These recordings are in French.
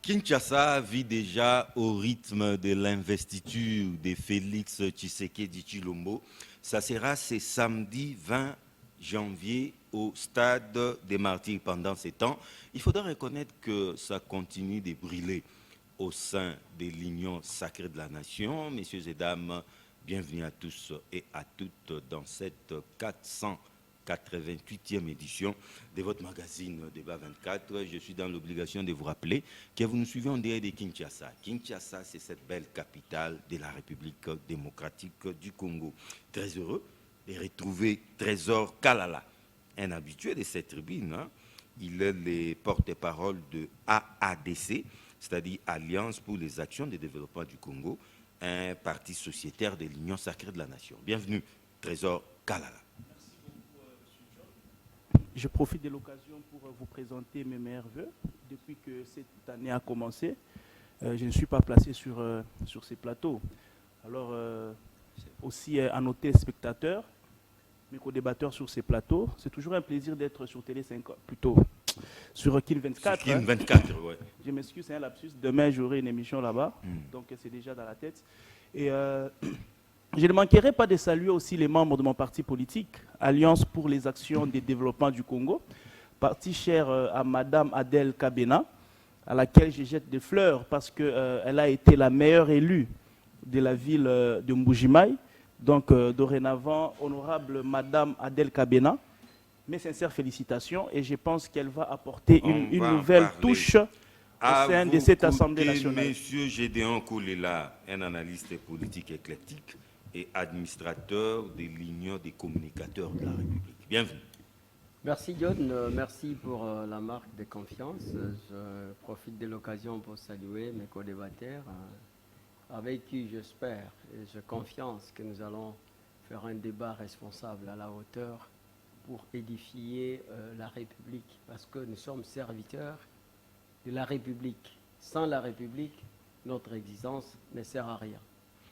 Kinshasa vit déjà au rythme de l'investiture de Félix Tshisekedi Tshilombo. Ça sera ce samedi 20 janvier au stade des Martyrs. Pendant ces temps, il faudra reconnaître que ça continue de brûler au sein de l'Union sacrée de la nation. Messieurs et dames, bienvenue à tous et à toutes dans cette 488e édition de votre magazine Débat 24. Je suis dans l'obligation de vous rappeler que vous nous suivez en direct de Kinshasa. Kinshasa, c'est cette belle capitale de la République démocratique du Congo. Très heureux de retrouver Trésor Kalala, un habitué de cette tribune. Il est le porte-parole de AADC, c'est-à-dire Alliance pour les actions de développement du Congo, un parti sociétaire de l'Union sacrée de la nation. Bienvenue, Trésor Kalala. Je profite de l'occasion pour vous présenter mes meilleurs vœux. Depuis que cette année a commencé, je ne suis pas placé sur ces plateaux. Alors, aussi à nos téléspectateurs, mes co-débatteurs sur ces plateaux, c'est toujours un plaisir d'être sur Télé 5, plutôt sur Kin 24. Sur Kin 24, oui. Je m'excuse, c'est un lapsus. Demain, j'aurai une émission là-bas, donc c'est déjà dans la tête. Et je ne manquerai pas de saluer aussi les membres de mon parti politique, Alliance pour les actions de développement du Congo, parti cher à Madame Adèle Kabena, à laquelle je jette des fleurs parce qu'elle a été la meilleure élue de la ville de Mbujimaï. Donc, dorénavant, honorable Madame Adèle Kabena, mes sincères félicitations et je pense qu'elle va apporter une nouvelle touche au sein de cette Assemblée nationale. Monsieur Gédéon Koulela, un analyste politique éclectique et administrateur de l'Union des communicateurs de la République. Bienvenue. Merci John, merci pour la marque de confiance. Je profite de l'occasion pour saluer mes co-débatteurs avec qui j'espère et j'ai confiance que nous allons faire un débat responsable à la hauteur pour édifier la République parce que nous sommes serviteurs de la République. Sans la République, notre existence ne sert à rien.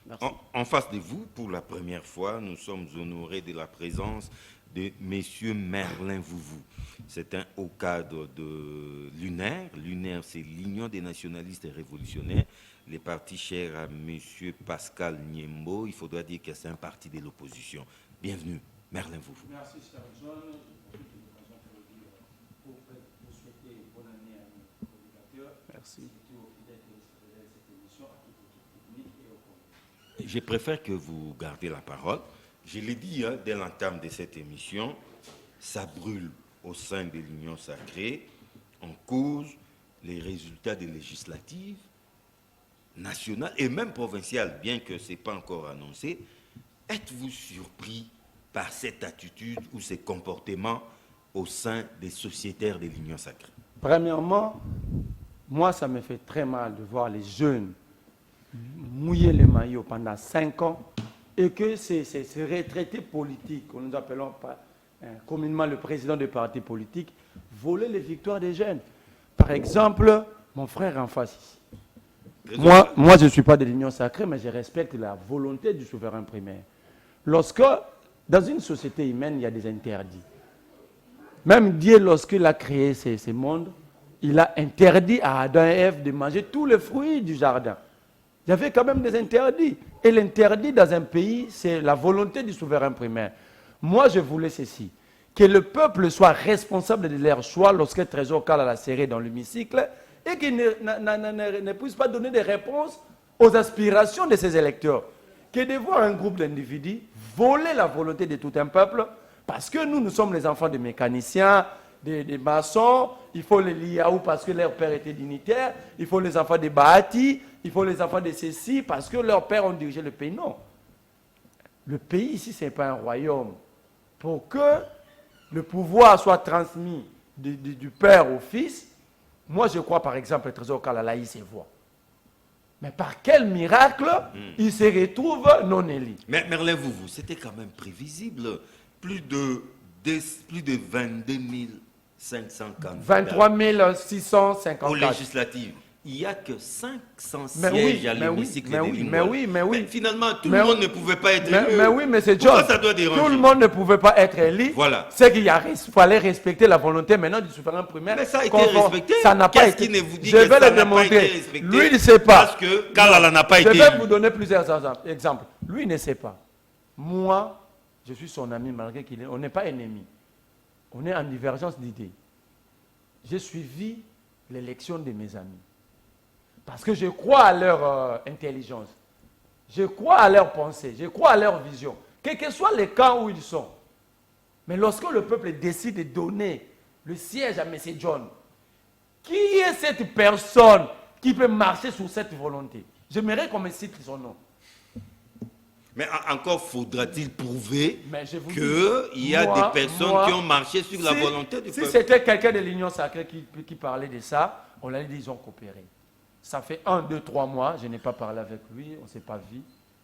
Merci. En face de vous, pour la première fois, nous sommes honorés de la présence de M. Merlin Vouvou. C'est un haut cadre de l'UNER. L'UNER, c'est l'Union des nationalistes et révolutionnaires. Les partis chers à M. Pascal Niembo, il faudra dire que c'est un parti de l'opposition. Bienvenue, Merlin Vouvou. Merci, cher John. Je profite de l'occasion pour vous souhaiter bonne année à nos communicateurs. Merci. Je préfère que vous gardiez la parole. Je l'ai dit dès l'entame de cette émission, ça brûle au sein de l'Union sacrée. En cause les résultats des législatives nationales et même provinciales, bien que ce n'est pas encore annoncé. Êtes-vous surpris par cette attitude ou ces comportements au sein des sociétaires de l'Union sacrée? Premièrement, moi, ça me fait très mal de voir les jeunes mouiller les maillots pendant 5 ans et que ces retraités politiques, que nous appelons communément le président du parti politique, voler les victoires des jeunes. Par exemple, mon frère en face ici. Moi, je ne suis pas de l'Union sacrée, mais je respecte la volonté du souverain primaire. Lorsque, dans une société humaine, il y a des interdits. Même Dieu, lorsqu'il a créé ces mondes, il a interdit à Adam et Ève de manger tous les fruits du jardin. Il y avait quand même des interdits. Et l'interdit dans un pays, c'est la volonté du souverain primaire. Moi, je voulais ceci, que le peuple soit responsable de leur choix lorsque Trésor Kalala serré dans l'hémicycle et qu'il ne puisse pas donner des réponses aux aspirations de ses électeurs. Que de voir un groupe d'individus voler la volonté de tout un peuple, parce que nous sommes les enfants des mécaniciens, des maçons, il faut les liaou parce que leur père était dignitaire, il faut les enfants des Bahati, il faut les enfants de ceci parce que leurs pères ont dirigé le pays. Non. Le pays ici, ce n'est pas un royaume. Pour que le pouvoir soit transmis du père au fils, moi je crois par exemple que Trésor Kalala, il se voit. Mais par quel miracle il se retrouve non élu? Mais Merlin Vouvou, c'était quand même prévisible. Plus de 22 500 candidats. 23 654. Aux législatives. il n'y a que 500 Mais oui, sièges à mais oui, l'hémicycle mais de oui, Lingouala. mais oui. Mais finalement, tout Mais le monde oui. ne pouvait pas être élu. Mais oui, mais c'est Pourquoi John. ça doit déranger? Tout le monde ne pouvait pas être élu. Voilà. C'est qu'il fallait respecter la volonté maintenant du souverain primaire. Mais ça a été Conforme. respecté. Ça n'a pas Qu'est-ce été. qui ne vous dit Je que vais ça le n'a pas été démontrer. respecté? Lui, il ne sait pas. Parce que Kalala n'a pas Je été vais élu. vous donner plusieurs exemples. Lui, il ne sait pas. Moi, je suis son ami malgré on n'est pas ennemis. On est en divergence d'idées. J'ai suivi l'élection de mes amis. Parce que je crois à leur intelligence. Je crois à leur pensée. Je crois à leur vision. Quel que soit les camps où ils sont. Mais lorsque le peuple décide de donner le siège à M. John, qui est cette personne qui peut marcher sur cette volonté? J'aimerais qu'on me cite son nom. Mais encore faudra-t-il prouver Mais je vous qu'il y a moi, des personnes qui ont marché sur la volonté du Si peuple. c'était quelqu'un de l'Union sacrée qui parlait de ça, on l'a dit, ils ont coopéré. Ça fait 1, 2, 3 mois, je n'ai pas parlé avec lui, on ne s'est pas vu.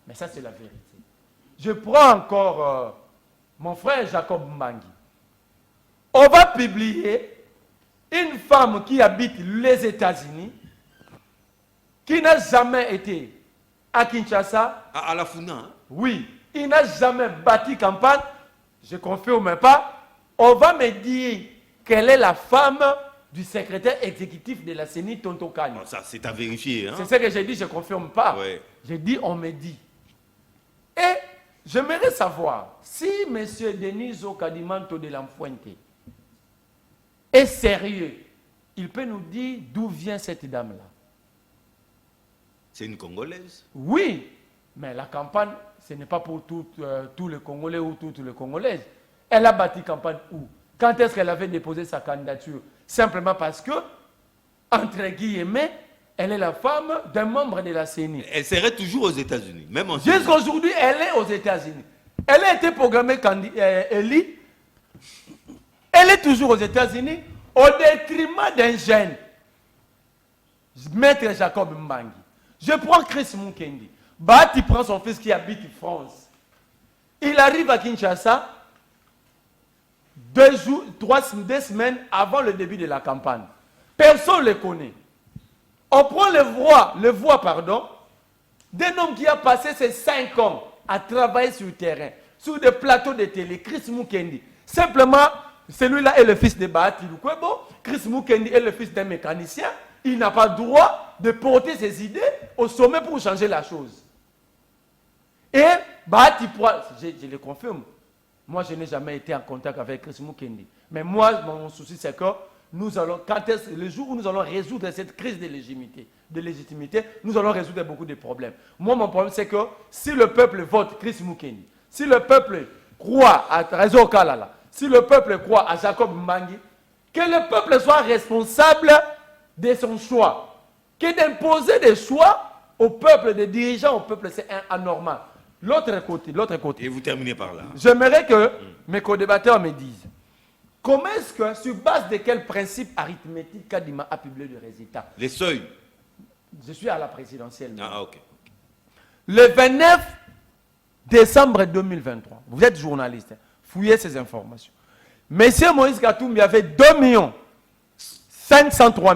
Mais ça, c'est la vérité. Je prends encore mon frère Jacob Mbangi. On va publier une femme qui habite les États-Unis, qui n'a jamais été à Kinshasa. À la Funa, hein? Oui, il n'a jamais bâti campagne. Je ne confirme pas. On va me dire quelle est la femme du secrétaire exécutif de la CENI, Tonton Kanye. Ça, c'est à vérifier. Hein? C'est ce que j'ai dit, je ne confirme pas. Ouais. J'ai dit, on me dit. Et j'aimerais savoir si M. Deniso Kadimanto de Lamfuente est sérieux. Il peut nous dire d'où vient cette dame-là. C'est une Congolaise. Oui, mais la campagne, ce n'est pas pour tous les Congolais ou toutes les Congolaises. Elle a bâti campagne où? Quand est-ce qu'elle avait déposé sa candidature? Simplement parce que, entre guillemets, elle est la femme d'un membre de la CENI. Elle serait toujours aux États-Unis, même en Jusqu'à aujourd'hui, elle est aux États-Unis. Elle a été programmée élue. Elle est toujours aux États-Unis au détriment d'un jeune, Maître Jacob Mbangi. Je prends Chris Mukendi. Bahati prend son fils qui habite en France. Il arrive à Kinshasa 2 semaines avant le début de la campagne. Personne ne le connaît. On prend le voix d'un homme qui a passé ses 5 ans à travailler sur le terrain, sur des plateaux de télé, Chris Mukendi. Simplement, celui-là est le fils de Bahati Lukwebo. Chris Mukendi est le fils d'un mécanicien. Il n'a pas le droit de porter ses idées au sommet pour changer la chose. Et Bahati, je le confirme, moi je n'ai jamais été en contact avec Chris Mukendi. Mais moi, mon souci c'est que nous allons, le jour où nous allons résoudre cette crise de légitimité, nous allons résoudre beaucoup de problèmes. Moi, mon problème c'est que si le peuple vote Chris Mukendi, si le peuple croit à Réseau Kalala, si le peuple croit à Jacob Mbangi, que le peuple soit responsable de son choix. Que d'imposer des choix au peuple, des dirigeants au peuple, c'est anormal. L'autre côté. Et vous terminez par là. J'aimerais que mes co-débatteurs me disent comment est-ce que, sur base de quel principe arithmétique Kadima a publié le résultat? Les seuils. Je suis à la présidentielle. Ah, ok. Le 29 décembre 2023, vous êtes journaliste, fouillez ces informations. Monsieur Moïse Katumbi avait 2 503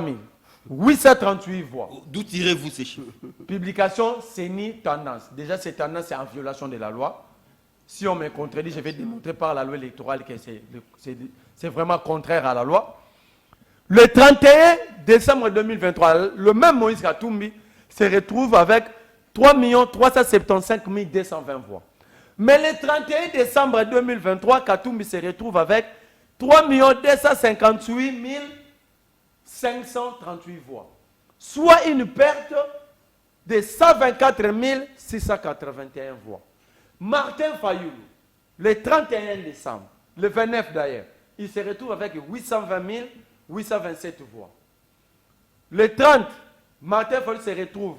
838 voix. D'où tirez-vous ces chiffres? Publication CENI Tendance. Déjà, cette tendance, c'est en violation de la loi. Si on me contredit, je vais démontrer par la loi électorale que c'est vraiment contraire à la loi. Le 31 décembre 2023, le même Moïse Katumbi se retrouve avec 3 375 220 voix. Mais le 31 décembre 2023, Katumbi se retrouve avec 3 258 538 voix. Soit une perte de 124 681 voix. Martin Fayoulou, le 31 décembre, le 29 d'ailleurs, il se retrouve avec 820 827 voix. Le 30, Martin Fayoulou se retrouve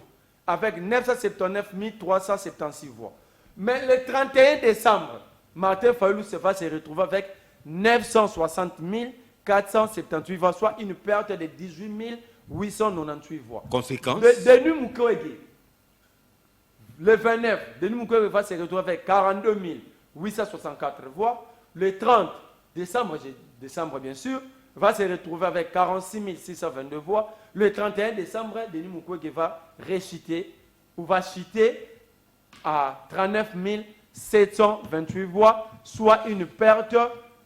avec 979 376 voix. Mais le 31 décembre, Martin Fayoulou va se retrouver avec 960 478 voix, soit une perte de 18 898 voix. Conséquence? Denis Mukwege, le 29, Denis Mukwege va se retrouver avec 42 864 voix. Le 30 décembre bien sûr, va se retrouver avec 46 622 voix. Le 31 décembre, Denis Mukwege va réchuter ou va chuter à 39 728 voix, soit une perte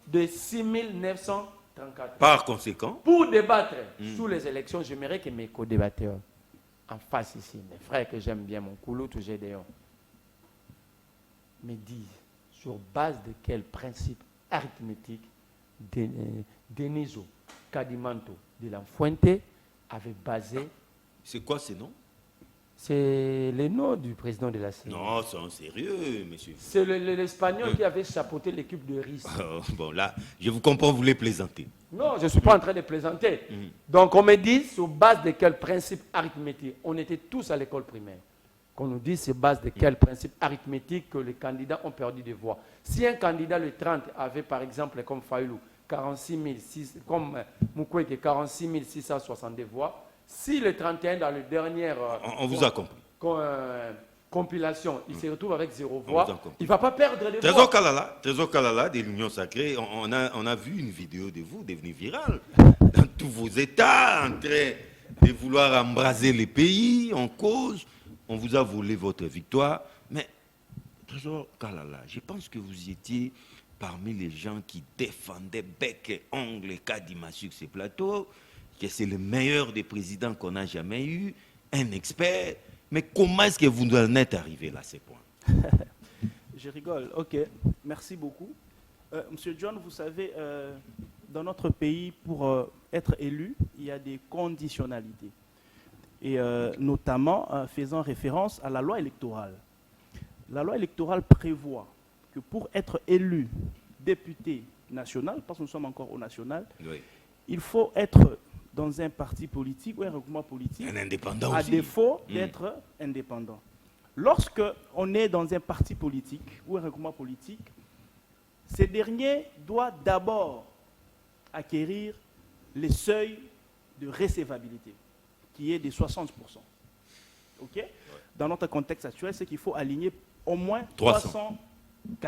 de 6 934. Par conséquent, Pour débattre sur les élections, j'aimerais que mes co-débatteurs en face ici, mes frères que j'aime bien, mon coulot, tout Gédéon, me disent sur base de quel principe arithmétique Deniso Kadimanto de la Fuente avait basé. c'est quoi ces noms? C'est le nom du président de la CENI. Non, c'est sérieux, monsieur. C'est l'Espagnol qui avait chapeauté l'équipe de RIS. Bon, là, je vous comprends, vous voulez plaisanter. Non, je ne suis pas en train de plaisanter. Donc, on me dit sur base de quel principe arithmétique. On était tous à l'école primaire. Qu'on nous dise sur base de quel principe arithmétique que les candidats ont perdu des voix. Si un candidat, le 30, avait par exemple, comme Fayoulou, comme Mukwege, 46 662 voix, si le 31, dans le dernier On vous a compris. Compilation, il se retrouve avec 0 vous a voix, compris. il ne va pas perdre les Trésor voix. Kalala de l'Union Sacrée, on a vu une vidéo de vous devenue virale dans tous vos états, en train de vouloir embraser les pays en cause. On vous a volé votre victoire. Mais, Trésor Kalala, je pense que vous étiez parmi les gens qui défendaient bec et ongle Kadima sur ces plateaux, que c'est le meilleur des présidents qu'on a jamais eu, un expert. Mais comment est-ce que vous en êtes arrivé là, à ces points? Je rigole, ok, merci beaucoup. Monsieur John, vous savez, dans notre pays, pour être élu, il y a des conditionnalités. Et notamment faisant référence à la loi électorale. La loi électorale prévoit que pour être élu député national, parce que nous sommes encore au national, Oui. il faut être dans un parti politique ou un regroupement politique, Un indépendant à aussi. défaut d'être indépendant. Lorsque on est dans un parti politique ou un regroupement politique, ce dernier doit d'abord acquérir les seuils de recevabilité, qui est de 60%. Ok? Dans notre contexte actuel, c'est qu'il faut aligner au moins 300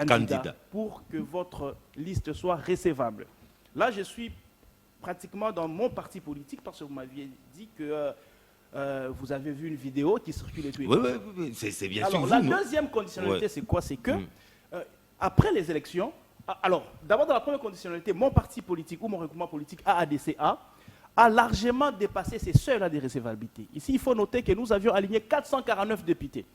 candidats pour que votre liste soit recevable. Là, je suis pratiquement dans mon parti politique parce que vous m'aviez dit que vous avez vu une vidéo qui circule et tout. Oui, c'est bien sûr. Alors, la deuxième conditionnalité, c'est quoi? C'est que après les élections, alors, d'abord, dans la première conditionnalité, mon parti politique ou mon regroupement politique AADCA a largement dépassé ces seuils-là de recevabilité. Ici, il faut noter que nous avions aligné 449 députés.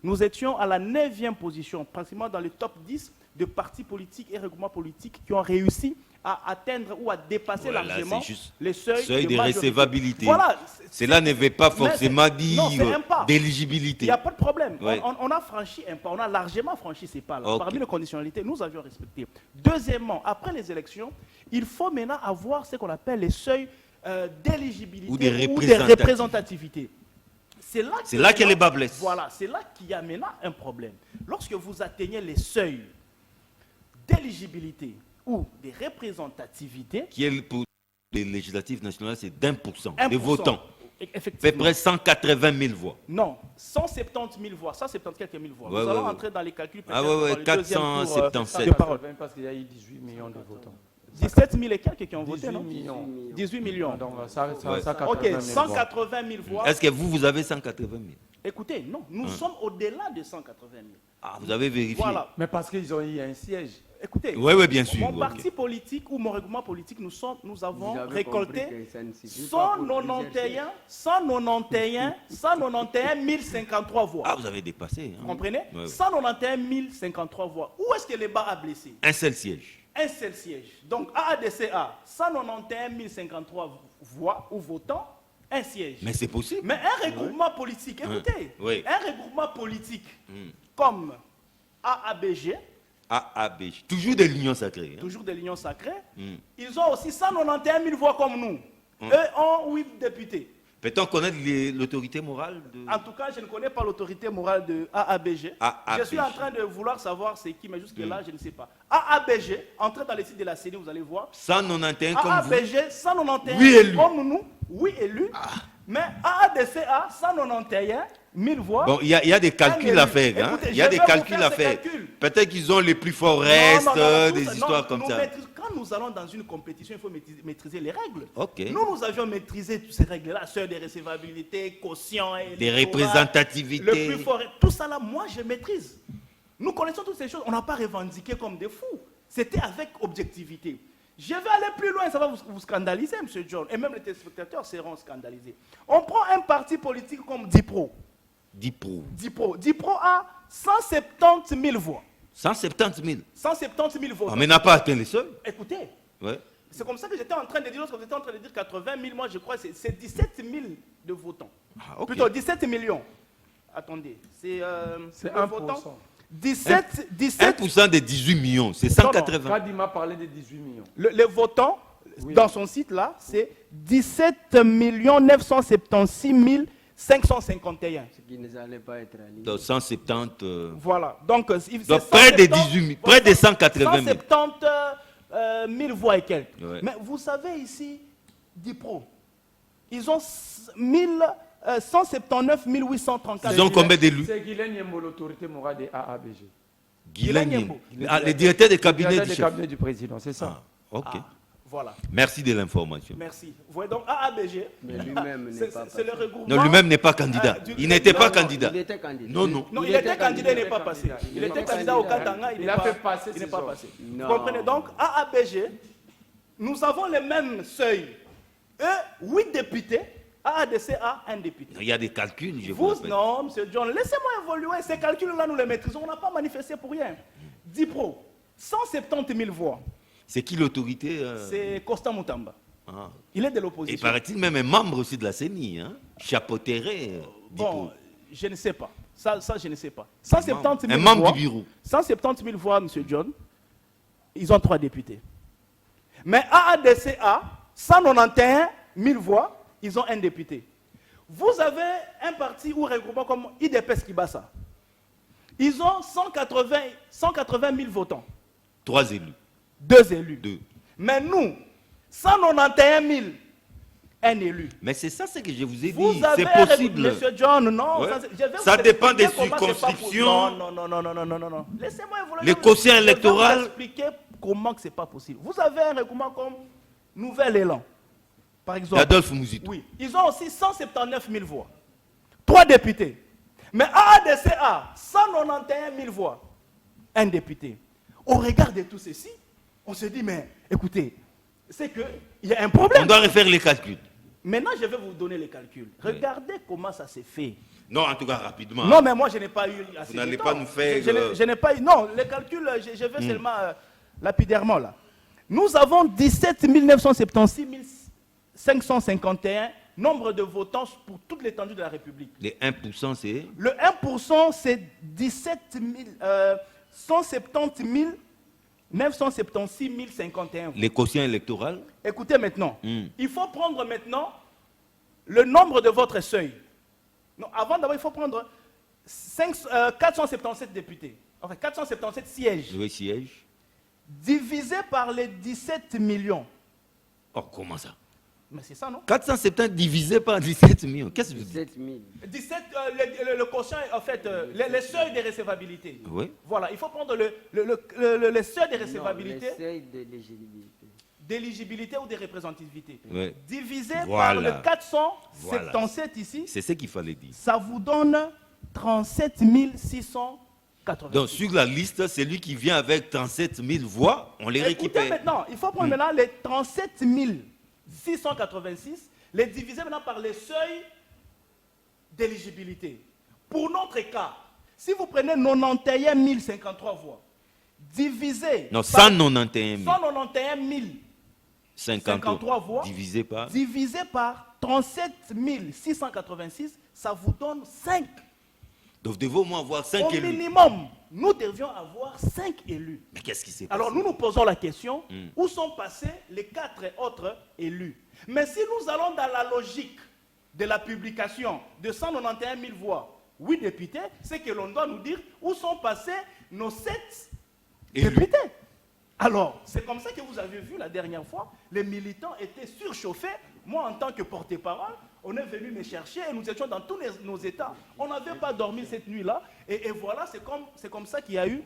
Nous étions à la 9e position, pratiquement dans le top 10 de partis politiques et regroupements politiques qui ont réussi à atteindre ou à dépasser largement les seuils de recevabilité. Voilà. Cela ne veut pas forcément dire d'éligibilité. Il n'y a pas de problème. Ouais. On a franchi un pas, on a largement franchi ces pas-là. Okay. Parmi les conditionnalités, nous avions respecté. Deuxièmement, après les élections, il faut maintenant avoir ce qu'on appelle les seuils d'éligibilité ou de représentativité. C'est là que les bas blessent. Voilà, c'est là qu'il y a maintenant un problème. Lorsque vous atteignez les seuils d'éligibilité ou de représentativité, qui est pour les législatives nationales, c'est d'1% des votants. Effectivement. Fait près 180 000 voix. Non, 170 000 voix, 170 quelques mille voix. Ouais, nous allons entrer dans les calculs. Ah ouais, 477. Parce qu'il y a eu 18 millions de votants. 17 000 et quelques qui ont voté, non? 18 millions. Donc, ça ok, 180 000 voix. Est-ce que vous avez 180 000? Écoutez, non, nous sommes au-delà de 180 000. Ah, vous avez vérifié? Voilà. Mais parce qu'ils ont eu un siège. Écoutez, oui, bien sûr. Mon parti politique ou mon regroupement politique, nous avons récolté 191 053 voix. Ah, vous avez dépassé. Vous comprenez? 191 053 voix. Où est-ce que le bas a blessé? Un seul siège. Un seul siège. Donc, AADCA, 191 053 voix ou votants, un siège. Mais c'est possible. Mais un regroupement politique, écoutez, un regroupement politique comme AABG, toujours de l'Union Sacrée. Toujours de l'Union Sacrée, ils ont aussi 191 000 voix comme nous. Eux ont 8 députés. Peut-on connaître l'autorité morale de... En tout cas, je ne connais pas l'autorité morale de AABG. Je suis en train de vouloir savoir c'est qui, mais jusque-là, je ne sais pas. AABG, entrez dans les sites de la CENI, vous allez voir. 191 comme AABG, 191 oui élus. Comme nous, oui élus. Mais AADCA, 191 000 voix. Bon, il y a des calculs à faire. Hein? Il y a des calculs à faire. Peut-être qu'ils ont les plus forts restes, des histoires comme ça. Quand nous allons dans une compétition, il faut maîtriser les règles. Ok. Nous avions maîtrisé toutes ces règles-là, seuil de recevabilité, quotient, Des représentativités. le plus fort, tout ça là, moi je maîtrise. Nous connaissons toutes ces choses, on n'a pas revendiqué comme des fous. C'était avec objectivité. Je vais aller plus loin, ça va vous scandaliser, M. John, et même les téléspectateurs seront scandalisés. On prend un parti politique comme DIPRO. DIPRO a 170 000 voix. 170 000. 170 000 voix. Ah, mais n'a pas atteint les seuils. Écoutez, Ouais. c'est comme ça que j'étais en train de dire, lorsque vous étiez en train de dire 80 000, moi je crois que c'est 17 000 de votants. Ah, ok. Plutôt 17 millions. Attendez, c'est C'est le 1%. votant. 17 1% des 18 millions, c'est Non, non. 180. Kadi m'a parlé de 18 millions. les votants, Oui. dans son site là, c'est 17 976 551. Ce qui ne allait pas être aligné. Donc 170. Voilà. Donc, c'est Donc près de 170 18 000, près de 180 000. 170 000 voix et quelques. Ouais. Mais vous savez ici, DIPRO, ils ont 179 834. Ils ont combien d'élus? C'est Guylaine Yembo, l'autorité morale des AABG. Guylaine Yembo. Yembo. Ah, le directeur des cabinets Directeur du du chef. cabinet du président, c'est ça. Ah, ok. Ah, voilà. Merci de l'information. Merci. Vous voyez donc AABG, Mais lui-même n'est pas c'est le passé. regroupement. Non, lui-même n'est pas candidat. Il n'était pas candidat. Il était candidat. Non, non. Non, il était candidat, il n'est pas passé. Il était candidat au Katanga, Il a fait passer il n'est ses pas ordres. passé. Non. Vous comprenez donc, AABG, nous avons les mêmes seuils. Eux, 8 députés, AADC a un député. Il y a des calculs, je vous Vous, rappelle. non, M. John, laissez-moi évoluer. Ces calculs-là, nous les maîtrisons. On n'a pas manifesté pour rien. DIPRO, 170 000 voix. C'est qui l'autorité C'est Costa Moutamba. ah. Il est de Et l'opposition. paraît-il même un membre aussi de la CENI, hein? Chapeauterait. Bon, je ne sais pas. Ça, je ne sais pas. 170 000 un membre voix. du bureau. 170 000 voix, M. John. Ils ont 3 députés. Mais AADC a 191 000 voix. Ils ont un député. Vous avez un parti ou regroupement comme IDPS Kibasa. Ils ont 180 000 votants. 3 élus. 2 élus. 2. Mais nous, 191 000, un élu. Mais c'est ça ce que je vous ai Vous dit. avez C'est possible. Monsieur John, non. Ouais. Je vais Ça vous dépend des expliquer comment c'est pas circonscriptions. possible. Non. Laissez-moi évoluer. Les quotients Je vais électoraux. vous expliquer comment que c'est pas possible. Vous avez un regroupement comme Nouvel Élan, par exemple. Adolphe Mouzito. Oui. Ils ont aussi 179 000 voix. 3 députés. Mais AADC a 191 000 voix. Un député. Au regard de tout ceci, on se dit, mais écoutez, c'est qu'il y a un problème. On doit refaire les calculs. Maintenant, je vais vous donner les calculs. Regardez comment ça s'est fait. Non, en tout cas, rapidement. Non, mais moi, je n'ai pas eu assez Vous n'allez de temps. pas nous faire, Je n'ai pas eu... Non, les calculs, je vais seulement lapidairement, là. Nous avons 17 976 551 nombre de votants pour toute l'étendue de la République. Les 1%, c'est... Le 1%, c'est 170 976 051 voix. Les quotients électoraux. Écoutez maintenant, Hmm. il faut prendre maintenant le nombre de votre seuil. Non, avant d'abord, il faut prendre 477 députés, enfin 477 sièges, Le siège. divisé par les 17 millions. Oh, comment ça? Mais c'est ça, non? 470 divisé par 17 millions. Qu'est-ce que vous dites? 17 000. 17, le quotient, en fait, les seuils de recevabilité. Oui. Voilà, il faut prendre le seuil de Non, recevabilité, le seuil d'éligibilité. d'éligibilité ou de représentativité. Ouais. Divisé Voilà. par le 477 ici, C'est ce qu'il fallait dire. ça vous donne 37 680. Donc, sur la liste, celui qui vient avec 37 000 voix, on les Écoutez récupère. maintenant, il faut prendre maintenant les 37 686, les diviser maintenant par les seuils d'éligibilité. Pour notre cas, si vous prenez 91 053 voix, divisé Non, par 191 000. 191 53 voix, divisé par... divisé par 37 686, ça vous donne 5. Donc, devons au moins avoir 5 Au élus. minimum, nous devions avoir 5 élus. Mais qu'est-ce qui s'est passé? Alors nous nous posons la question, Mm. où sont passés les 4 autres élus? Mais si nous allons dans la logique de la publication de 191 000 voix, 8 députés, c'est que l'on doit nous dire où sont passés nos 7 Élus. députés. Alors, c'est comme ça que vous avez vu la dernière fois, les militants étaient surchauffés. Moi, en tant que porte-parole, on est venu me chercher et nous étions dans tous nos états. On n'avait pas dormi cette nuit-là. Et voilà, c'est comme ça qu'il y a eu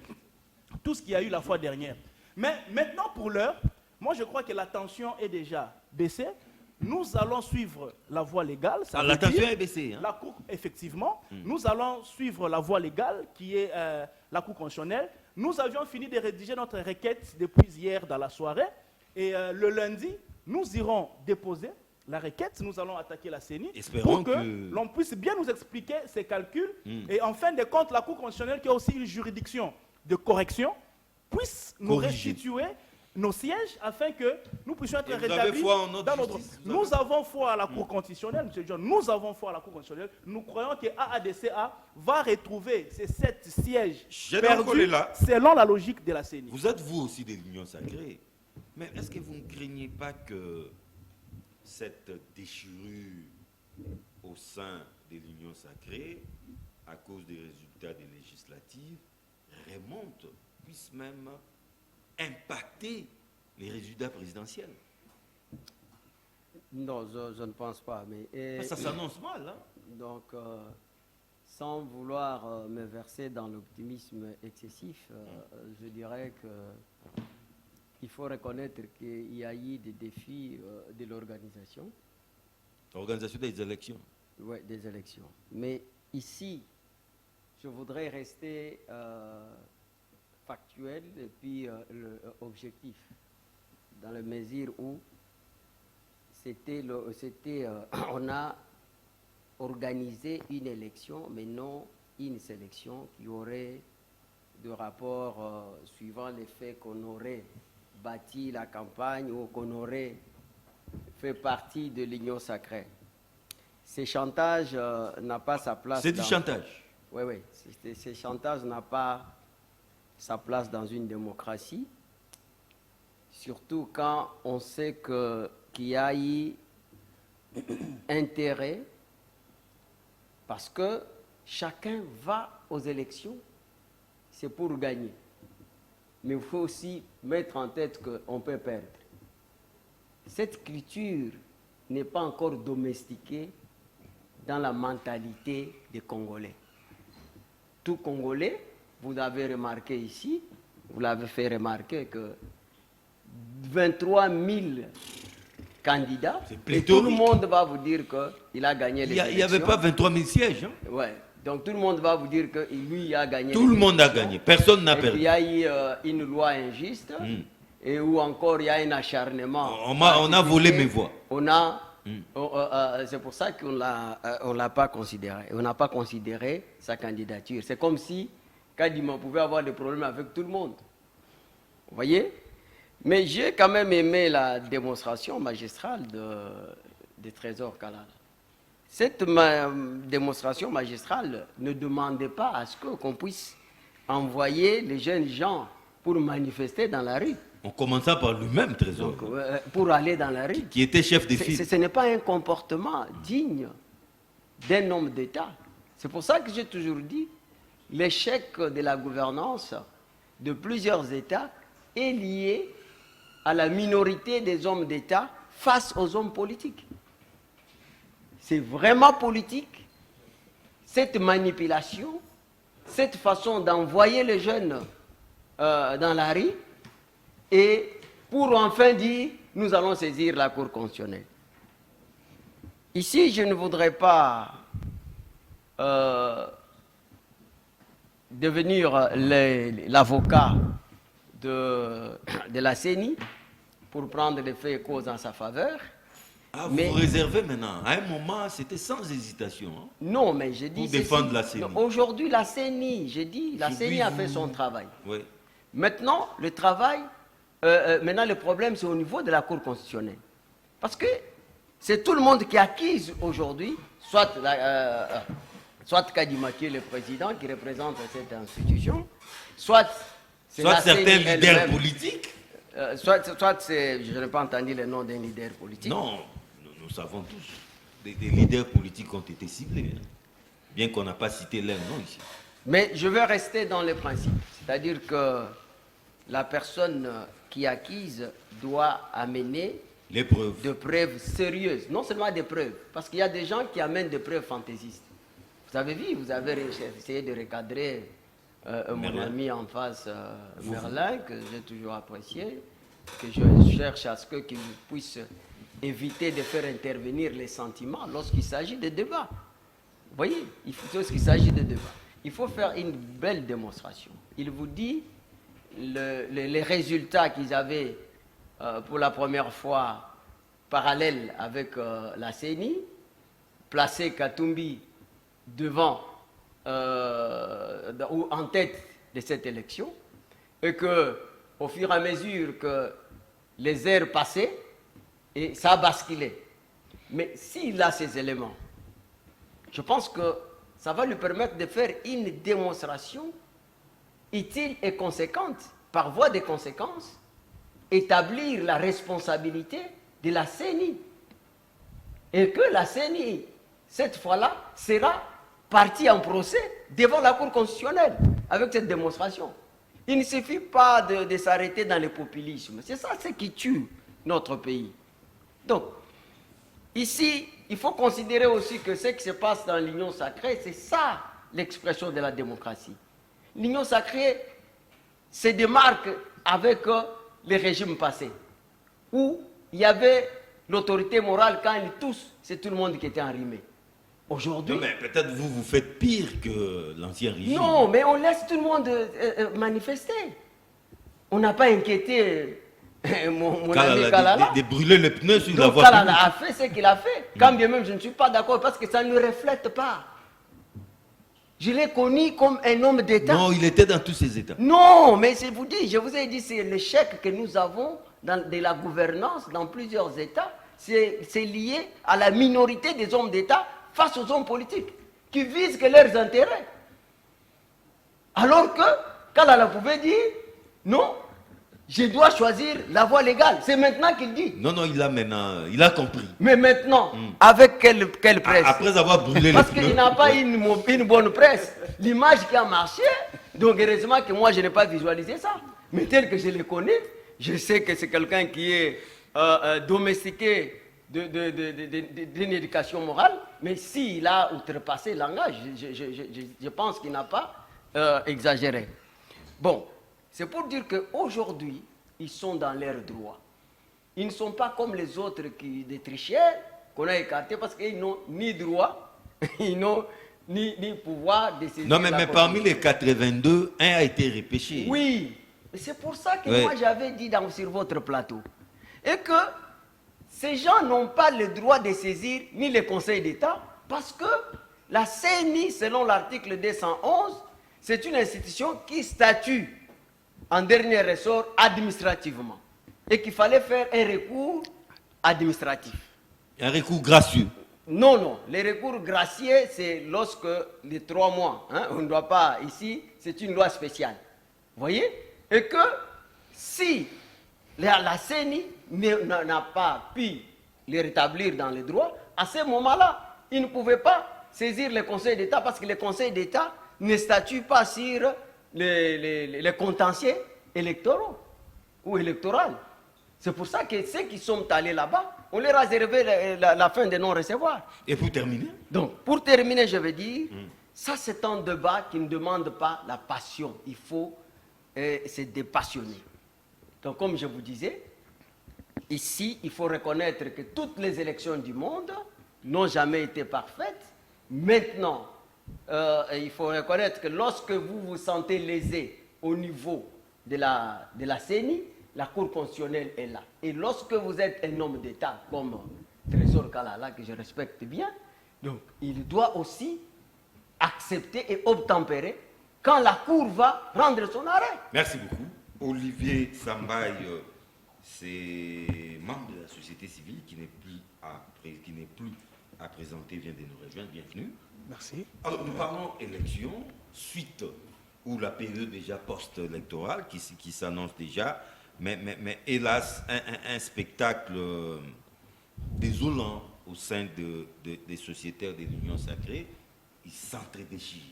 tout ce qu'il y a eu la fois dernière. Mais maintenant, pour l'heure, moi je crois que la tension est déjà baissée. Nous allons suivre la voie légale. Ça veut la tension dire est baissée. Hein? La Cour, effectivement, nous allons suivre la voie légale qui est la Cour constitutionnelle. Nous avions fini de rédiger notre requête depuis hier dans la soirée. Et le lundi, nous irons déposer la requête. Nous allons attaquer la CENI Espérons pour que l'on puisse bien nous expliquer ces calculs. Et en fin de compte, la Cour constitutionnelle, qui a aussi une juridiction de correction, puisse nous restituer nos sièges afin que nous puissions être rétablis dans notre... Nous avons foi à la Cour constitutionnelle, M. John, nous avons foi à la Cour constitutionnelle. Nous croyons que AADCA va retrouver ces 7 sièges perdus selon la logique de la CENI. Vous êtes vous aussi de l'Union sacrée, mais est-ce que vous ne craignez pas que cette déchirure au sein de l'Union sacrée, à cause des résultats des législatives, remonte, puisse même impacter les résultats présidentiels? Non, je ne pense pas. Mais, ça s'annonce mal. Hein? Donc, sans vouloir me verser dans l'optimisme excessif, je dirais qu'il faut reconnaître qu'il y a eu des défis de l'organisation. L'organisation des élections. Oui, des élections. Mais ici, je voudrais rester factuel et puis objectif, dans la mesure où on a organisé une élection, mais non une sélection qui aurait de rapport suivant les faits qu'on aurait bâti la campagne ou qu'on aurait fait partie de l'Union sacrée. Ces chantages n'a pas sa place. C'est du chantage. Oui, oui. Ces chantages n'a pas sa place dans une démocratie, surtout quand on sait qu'il y a eu intérêt, parce que chacun va aux élections, c'est pour gagner. Mais il faut aussi mettre en tête qu'on peut perdre. Cette culture n'est pas encore domestiquée dans la mentalité des Congolais. Tout Congolais, vous avez remarqué ici, vous l'avez fait remarquer que 23 000 candidats, et tout le monde va vous dire qu'il a gagné les élections. Il n'y avait pas 23 000 sièges. Hein? Ouais. Donc tout le monde va vous dire que lui a gagné. Tout le monde a gagné, personne n'a perdu. Il y a eu une loi injuste, et où encore il y a un acharnement. On a volé mes voix. C'est pour ça qu'on ne l'a pas considéré. On n'a pas considéré sa candidature. C'est comme si Kadima pouvait avoir des problèmes avec tout le monde. Vous voyez? Mais j'ai quand même aimé la démonstration magistrale de Trésor Kalala. Cette démonstration magistrale ne demandait pas à ce qu'on puisse envoyer les jeunes gens pour manifester dans la rue. On commença par lui-même, Trésor. Donc, pour aller dans la rue. Qui était chef des file. Ce n'est pas un comportement digne d'un homme d'État. C'est pour ça que j'ai toujours dit l'échec de la gouvernance de plusieurs États est lié à la minorité des hommes d'État face aux hommes politiques. C'est vraiment politique, cette manipulation, cette façon d'envoyer les jeunes dans la rue, et pour enfin dire, nous allons saisir la Cour constitutionnelle. Ici, je ne voudrais pas devenir l'avocat de la CENI pour prendre les faits et causes en sa faveur. Ah, vous réservez maintenant. À un moment, c'était sans hésitation. Hein? Non, mais j'ai dit... Pour défendre la CENI. Aujourd'hui, la CENI, j'ai dit, la CENI a fait son travail. Oui. Maintenant, le travail, maintenant le problème, c'est au niveau de la Cour constitutionnelle. Parce que c'est tout le monde qui accuse aujourd'hui, soit Kadima qui est le président, qui représente cette institution, soit certains leaders politiques. Soit je n'ai pas entendu le nom d'un leader politique. Non, nous savons tous. Des leaders politiques ont été ciblés, hein, bien qu'on n'a pas cité leur nom ici. Mais je vais rester dans les principes. C'est-à-dire que la personne qui accuse doit amener des preuves sérieuses. Non seulement des preuves, parce qu'il y a des gens qui amènent des preuves fantaisistes. Vous avez vu, vous avez essayé de recadrer mon ami en face, Merlin, que j'ai toujours apprécié. que je cherche à ce qu'ils puissent éviter de faire intervenir les sentiments lorsqu'il s'agit de débats. Vous voyez, lorsqu'il s'agit de débats, il faut faire une belle démonstration. Il vous dit les résultats qu'ils avaient pour la première fois parallèle avec la CENI, placer Katumbi devant ou en tête de cette élection, et que au fur et à mesure que les heures passaient, et ça a basculé. Mais s'il a ces éléments, je pense que ça va lui permettre de faire une démonstration utile et conséquente, par voie de conséquences, établir la responsabilité de la CENI. Et que la CENI, cette fois-là, sera partie en procès devant la Cour constitutionnelle avec cette démonstration. Il ne suffit pas de s'arrêter dans le populisme. C'est ça ce qui tue notre pays. Donc, ici, il faut considérer aussi que ce qui se passe dans l'Union sacrée, c'est ça l'expression de la démocratie. L'Union sacrée se démarque avec les régimes passés, où il y avait l'autorité morale quand ils tous, c'est tout le monde qui était enrhumé. Aujourd'hui... Mais peut-être vous faites pire que l'ancien régime. Non, mais on laisse tout le monde manifester. On n'a pas inquiété mon ami Kalala. De brûler les pneus sur la Donc voie Kalala publique. a fait ce qu'il a fait. Quand bien même je ne suis pas d'accord parce que ça ne reflète pas. Je l'ai connu comme un homme d'État. Non, il était dans tous ces états. Non, mais je vous ai dit, c'est l'échec que nous avons de la gouvernance dans plusieurs États. C'est lié à la minorité des hommes d'État face aux hommes politiques qui visent que leurs intérêts. Alors que Kalala pouvait dire, non, je dois choisir la voie légale. C'est maintenant qu'il dit. Non, il a compris. Mais maintenant, avec quelle presse? Après avoir brûlé les Parce pneus. qu'il n'a pas une bonne presse. L'image qui a marché, donc heureusement que moi je n'ai pas visualisé ça. Mais tel que je le connais, je sais que c'est quelqu'un qui est domestiqué d'une éducation morale, mais s'il a outrepassé le langage, je pense qu'il n'a pas exagéré. Bon, c'est pour dire qu'aujourd'hui, ils sont dans leurs droits. Ils ne sont pas comme les autres des tricheurs qu'on a écartés parce qu'ils n'ont ni droit, ils n'ont ni pouvoir de saisir. Non, mais parmi les 82, un a été repêché. Oui, c'est pour ça que moi j'avais dit sur votre plateau. Et que ces gens n'ont pas le droit de saisir ni le Conseil d'État parce que la CENI, selon l'article 211, c'est une institution qui statue en dernier ressort administrativement et qu'il fallait faire un recours administratif. Un recours gracieux. Non, les recours gracieux, c'est lorsque les 3 mois, on ne doit pas, ici, c'est une loi spéciale. Vous voyez? Et que si la CENI n'a pas pu les rétablir dans les droits, à ce moment-là, ils ne pouvaient pas saisir le Conseil d'État parce que le Conseil d'État ne statue pas sur les contentieux électoraux ou électoraux. C'est pour ça que ceux qui sont allés là-bas, on leur a réservé la fin de non-recevoir. Et pour terminer? Donc, pour terminer, je veux dire, ça c'est un débat qui ne demande pas la passion. Il faut se dépassionner. Donc, comme je vous disais, ici, il faut reconnaître que toutes les élections du monde n'ont jamais été parfaites. Maintenant, il faut reconnaître que lorsque vous vous sentez lésé au niveau de la CENI, la Cour constitutionnelle est là. Et lorsque vous êtes un homme d'État comme Trésor Kalala, que je respecte bien, donc il doit aussi accepter et obtempérer quand la Cour va rendre son arrêt. Merci beaucoup. Olivier Sambaye, c'est membre de la société civile qui n'est plus à présenter, vient de nous rejoindre. Bienvenue. Merci. Alors, nous parlons élection, suite ou la période déjà post-électorale qui s'annonce déjà, mais hélas, un spectacle désolant au sein des sociétaires de l'Union sacrée. Ils s'entre-déchirent.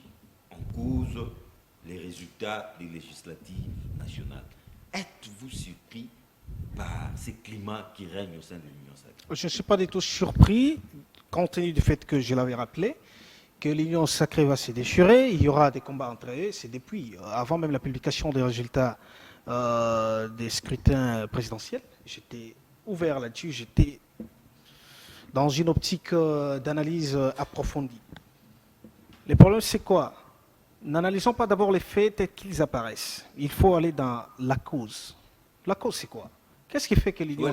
On cause les résultats des législatives nationales. Êtes-vous surpris par ce climat qui règne au sein de l'Union sacrée? Je ne suis pas du tout surpris, compte tenu du fait que je l'avais rappelé, que l'Union sacrée va se déchirer, il y aura des combats entre eux, c'est depuis, avant même la publication des résultats des scrutins présidentiels. J'étais ouvert là-dessus, j'étais dans une optique d'analyse approfondie. Le problème, c'est quoi? N'analysons pas d'abord les faits tels qu'ils apparaissent. Il faut aller dans la cause. La cause, c'est quoi? Qu'est-ce qui fait que l'union...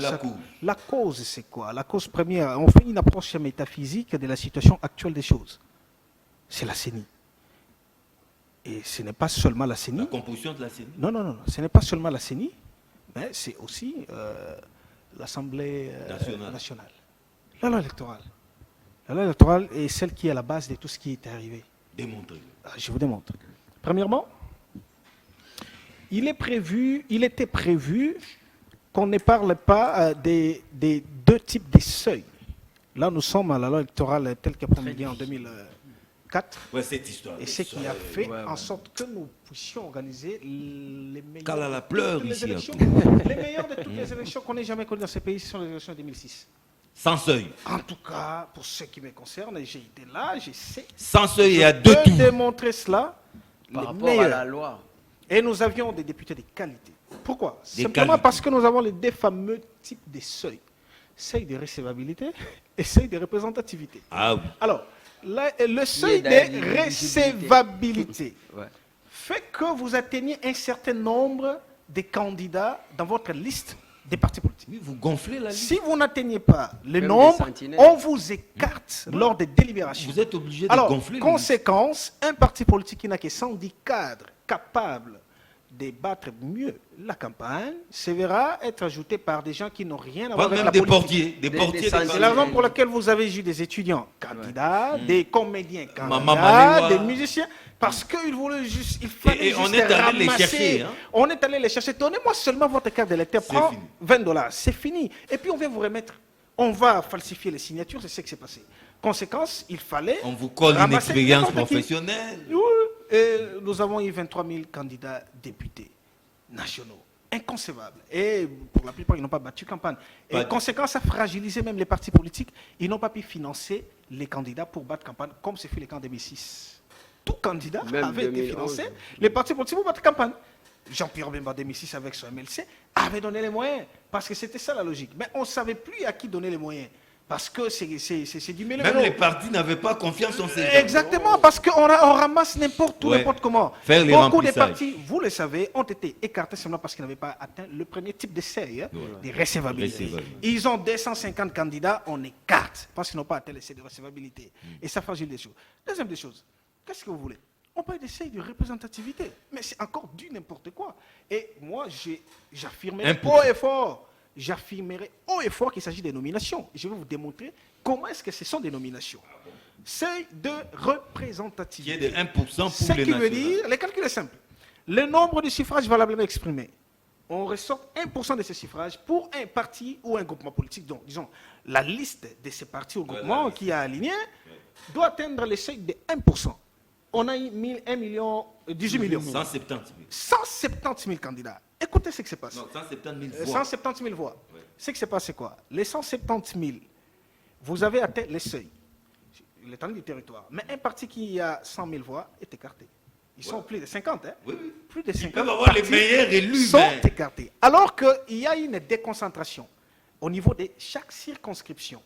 La cause, c'est quoi? La cause première, on fait une approche métaphysique de la situation actuelle des choses. C'est la CENI. Et ce n'est pas seulement la CENI. La composition de la CENI? Non, non, non. Ce n'est pas seulement la CENI, mais c'est aussi l'Assemblée nationale. La loi électorale. La loi électorale est celle qui est à la base de tout ce qui est arrivé. Démontrez-le. Je vous démontre. Premièrement, il était prévu qu'on ne parle pas des deux types de seuils. Là, nous sommes à la loi électorale telle qu'elle est promulguée en 2004. Ouais, cette histoire. Et ce qui a fait en sorte que nous puissions organiser les meilleures, Kalala pleure ici. élections, les meilleures de toutes les élections qu'on ait jamais connues dans ce pays, ce sont les élections de 2006. Sans seuil. En tout cas, pour ce qui me concerne, j'ai été là, je sais. Sans seuil, il y a deux Je peux tours. démontrer cela. Par les rapport à meilleurs. la loi. Et nous avions des députés de qualité. Pourquoi? Simplement parce que nous avons les deux fameux types de seuils. Seuil de recevabilité et seuil de représentativité. Ah oui. Alors, le seuil d'ailleurs de recevabilité Ouais. fait que vous atteignez un certain nombre de candidats dans votre liste des partis politiques. Oui, vous gonflez la liste. Si vous n'atteignez pas le Même nombre, des sentinelles. on vous écarte lors des délibérations. Vous êtes obligé de Alors, gonfler la liste. conséquence, un parti politique qui n'a que 110 cadres capables de battre mieux la campagne se verra être ajouté par des gens qui n'ont rien à voir Pas avec même la des politique. portiers. Des portiers. C'est la raison pour laquelle vous avez eu des étudiants candidats, des comédiens Maman candidats, Maléwa. des musiciens, parce qu'ils voulaient juste, il fallait Et on juste est allé les ramasser. chercher, hein. On est allé les chercher. Donnez-moi seulement votre carte d'électeur. C'est Prends fini. $20. C'est fini. Et puis on va vous remettre. On va falsifier les signatures. C'est ce qui s'est passé. Conséquence, il fallait. On vous colle une ramasser expérience n'importe qui. professionnelle. Oui, et nous avons eu 23 000 candidats députés nationaux. Inconcevable. Et pour la plupart, ils n'ont pas battu campagne. Et Pas- conséquence, ça a fragilisé même les partis politiques. Ils n'ont pas pu financer les candidats pour battre campagne, comme c'est fait le camp 2006. Tout candidat Même avait été 2011. financé. Les partis politiques pour battre campagne. Jean-Pierre Bemba 2006 avec son MLC avait donné les moyens. Parce que c'était ça la logique. Mais on ne savait plus à qui donner les moyens. Parce que c'est du mélange. Même les partis n'avaient pas confiance en ces gens. Exactement, parce qu'on ramasse n'importe où, Ouais. n'importe comment. Faire les Beaucoup de remplissages. partis, vous le savez, ont été écartés seulement parce qu'ils n'avaient pas atteint le premier type de seuil, des recevabilités. Recevabilité. Ils ont 250 candidats, on écarte parce qu'ils n'ont pas atteint les seuils de recevabilité. Et ça fragilise les choses. Deuxième des choses, qu'est-ce que vous voulez? On parle des seuils de représentativité, mais c'est encore du n'importe quoi. Et moi, j'affirmerai haut et fort. J'affirmerai haut et fort qu'il s'agit des nominations. Je vais vous démontrer comment est-ce que ce sont des nominations. Seuil de Qui est représentativité. de 1% Ce pour les qui veut nationales. dire, le calcul est simple. Le nombre de suffrages valablement exprimés. On ressort 1% de ces suffrages pour un parti ou un groupement politique. Donc, disons, la liste de ces partis ou groupements qui a aligné doit atteindre le seuil de 1%. On a eu 1 million, 18 millions. 170 000. 170 000 candidats. Écoutez ce qui se passe. Non, 170 000 voix. 170 000 voix. Ce qui se passe, c'est quoi? Les 170 000, vous avez atteint les seuils, l'étendue du territoire. Mais un parti qui a 100 000 voix est écarté. Ils sont plus de 50, hein? Oui, oui. Plus de 50 peuvent avoir les partis meilleurs élus, sont mais- écartés. Alors qu'il y a une déconcentration au niveau de chaque circonscription.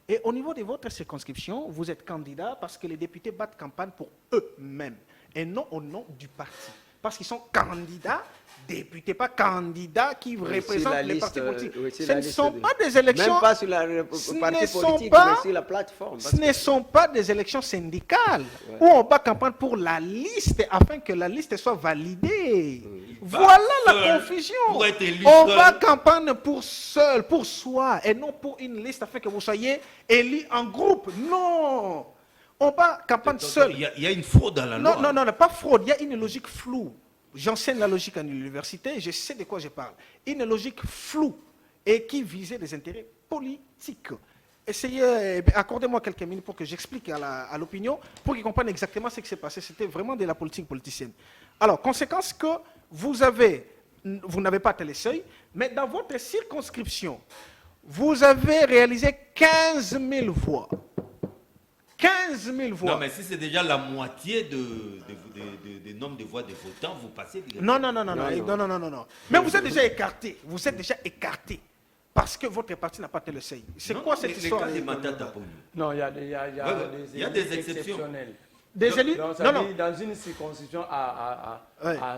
Et au niveau de votre circonscription, vous êtes candidat parce que les députés battent campagne pour eux-mêmes et non au nom du parti. Parce qu'ils sont candidats, députés, pas candidats qui représentent la les liste, partis politiques. oui, sur Ce la ne liste sont de- pas des élections. Même pas sur la Ce ne parti sont politique, pas- mais sur la plateforme. Ce ne sont pas des élections syndicales où on bat campagne pour la liste afin que la liste soit validée. Voilà la seul confusion. pour être élu On seul. bat campagne pour seul, pour soi, et non pour une liste afin que vous soyez élu en groupe. Non. On bat campagne seul. Il y a une fraude à la loi. Non, pas fraude. Il y a une logique floue. J'enseigne la logique à l'université, je sais de quoi je parle. Une logique floue et qui visait des intérêts politiques. Essayez, accordez-moi quelques minutes pour que j'explique à l'opinion, pour qu'ils comprennent exactement ce qui s'est passé. C'était vraiment de la politique politicienne. Alors, conséquence que vous n'avez pas atteint les seuils, mais dans votre circonscription, vous avez réalisé 15 000 voix. 15 000 voix. Non, mais si c'est déjà la moitié des nombres de voix des votants, vous passez Non. Mais vous êtes déjà écarté. Vous êtes déjà écarté. Parce que votre parti n'a pas atteint le seuil. C'est quoi cette histoire? Les cas des Matata pour nous. Non, il y a il y a des exceptions. exceptionnels. Des élus? Donc, Non. dans une circonscription à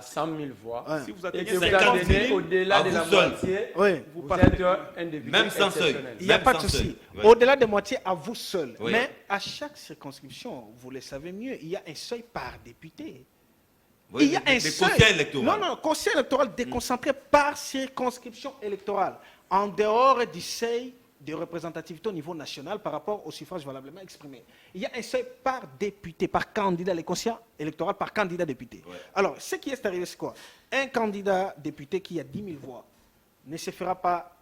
100 000 voix, Ouais. Si vous et que atteignez vous 50 000, atteignez au-delà à de la vous seul. moitié, Oui. vous êtes un député Même sans seuil. exceptionnel. Il n'y a Même pas de sans souci. seuil. Au-delà de moitié, à vous seul. Oui. Mais à chaque circonscription, vous le savez mieux, il y a un seuil par député. Oui, Il y a un les seuil. conseils électoraux. Non, conseil électoral déconcentré par circonscription électorale, en dehors du seuil de représentativité au niveau national par rapport au suffrage valablement exprimé. Il y a un seuil par député, par candidat, les conseillers électoraux par candidat député. Ouais. Alors, ce qui est arrivé, c'est quoi? Un candidat député qui a 10 000 voix ne se fera pas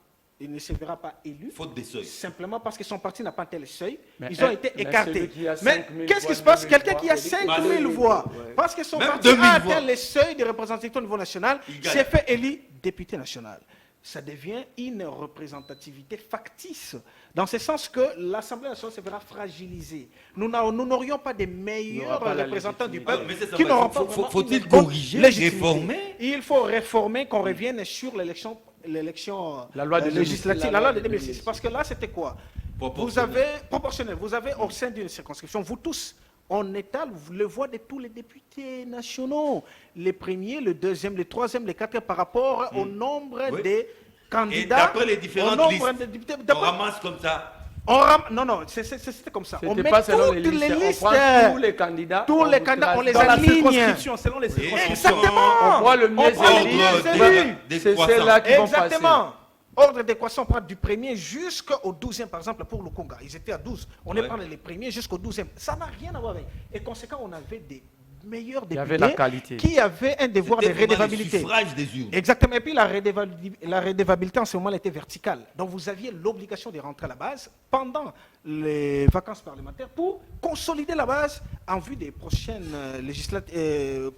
élu. Faute des seuils. Simplement parce que son parti n'a pas atteint le seuil, Mais ils ont un- été mais écartés. celui qui a Mais 5 000 qu'est-ce qui voix, se passe? 2 000 Quelqu'un qui a voix, 5 pas 000 de- voix, ouais. parce que son Même parti 2000 a atteint voix. le seuil de représentativité au niveau national, Il gagne. s'est fait élu député national. Ça devient une représentativité factice, dans ce sens que l'Assemblée nationale se verra fragilisée. Nous n'aurions pas des meilleurs pas la représentants du légitimité. peuple Mais c'est ça, qui mais n'auront faut- pas faut- vraiment faut-il une bonne corriger, légitimité. réformer? Il faut réformer, qu'on revienne sur l'élection La loi de législative, 2006. la loi de 2006. Parce que là, c'était quoi? Proportionnel. Proportionnel, vous avez au sein d'une circonscription, vous tous, on étale le voix de tous les députés nationaux, les premiers, le deuxième, le troisième, le quatrième, par rapport au nombre Oui. des Et candidats. d'après les au différentes nombre listes, de députés. on D'après- ramasse comme ça. Non, c'était comme ça. On C'était met pas selon toutes les les listes. listes. On prend tous les candidats. Tous on les vous candidats, trace on les Dans la aligne. circonscription, selon les circonscriptions. Exactement. On voit le mieux On prend les élu. mieux Ordre élus. des C'est croissants. ceux-là qui vont passer. Exactement. Ordre décroissant, on prend du premier jusqu'au 12e, par exemple, pour le Conga. Ils étaient à 12. On est Ouais. prend les premiers jusqu'au 12e. Ça n'a rien à voir avec. Et conséquent, on avait des meilleurs Il y députés avait la qualité. qui avaient un devoir de C'était vraiment le redevabilité. suffrage des urnes. Exactement. Et puis la redevabilité en ce moment elle était verticale. Donc vous aviez l'obligation de rentrer à la base pendant les vacances parlementaires pour consolider la base en vue des prochaines,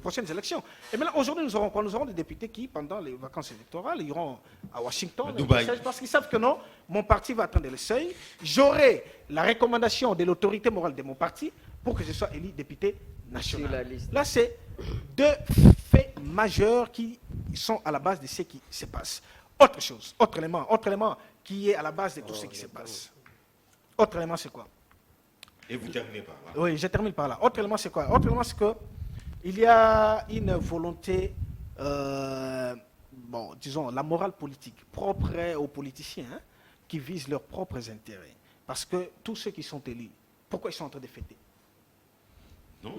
prochaines élections. Et maintenant, aujourd'hui, nous aurons quoi? Nous aurons des députés qui, pendant les vacances électorales, iront à Washington, À Dubaï. parce qu'ils savent que non, mon parti va atteindre le seuil. J'aurai la recommandation de l'autorité morale de mon parti pour que je sois élu député national. Sur la liste. Là, c'est deux faits majeurs qui sont à la base de ce qui se passe. Autre chose, autre élément qui est à la base de tout ce qui se passe. Autre élément, c'est quoi? Et vous terminez par là. Oui, je termine par là. Autre élément, c'est quoi? Autre élément, c'est que il y a une volonté, bon, disons, la morale politique propre aux politiciens hein, qui visent leurs propres intérêts. Parce que tous ceux qui sont élus, pourquoi ils sont en train de fêter? Non,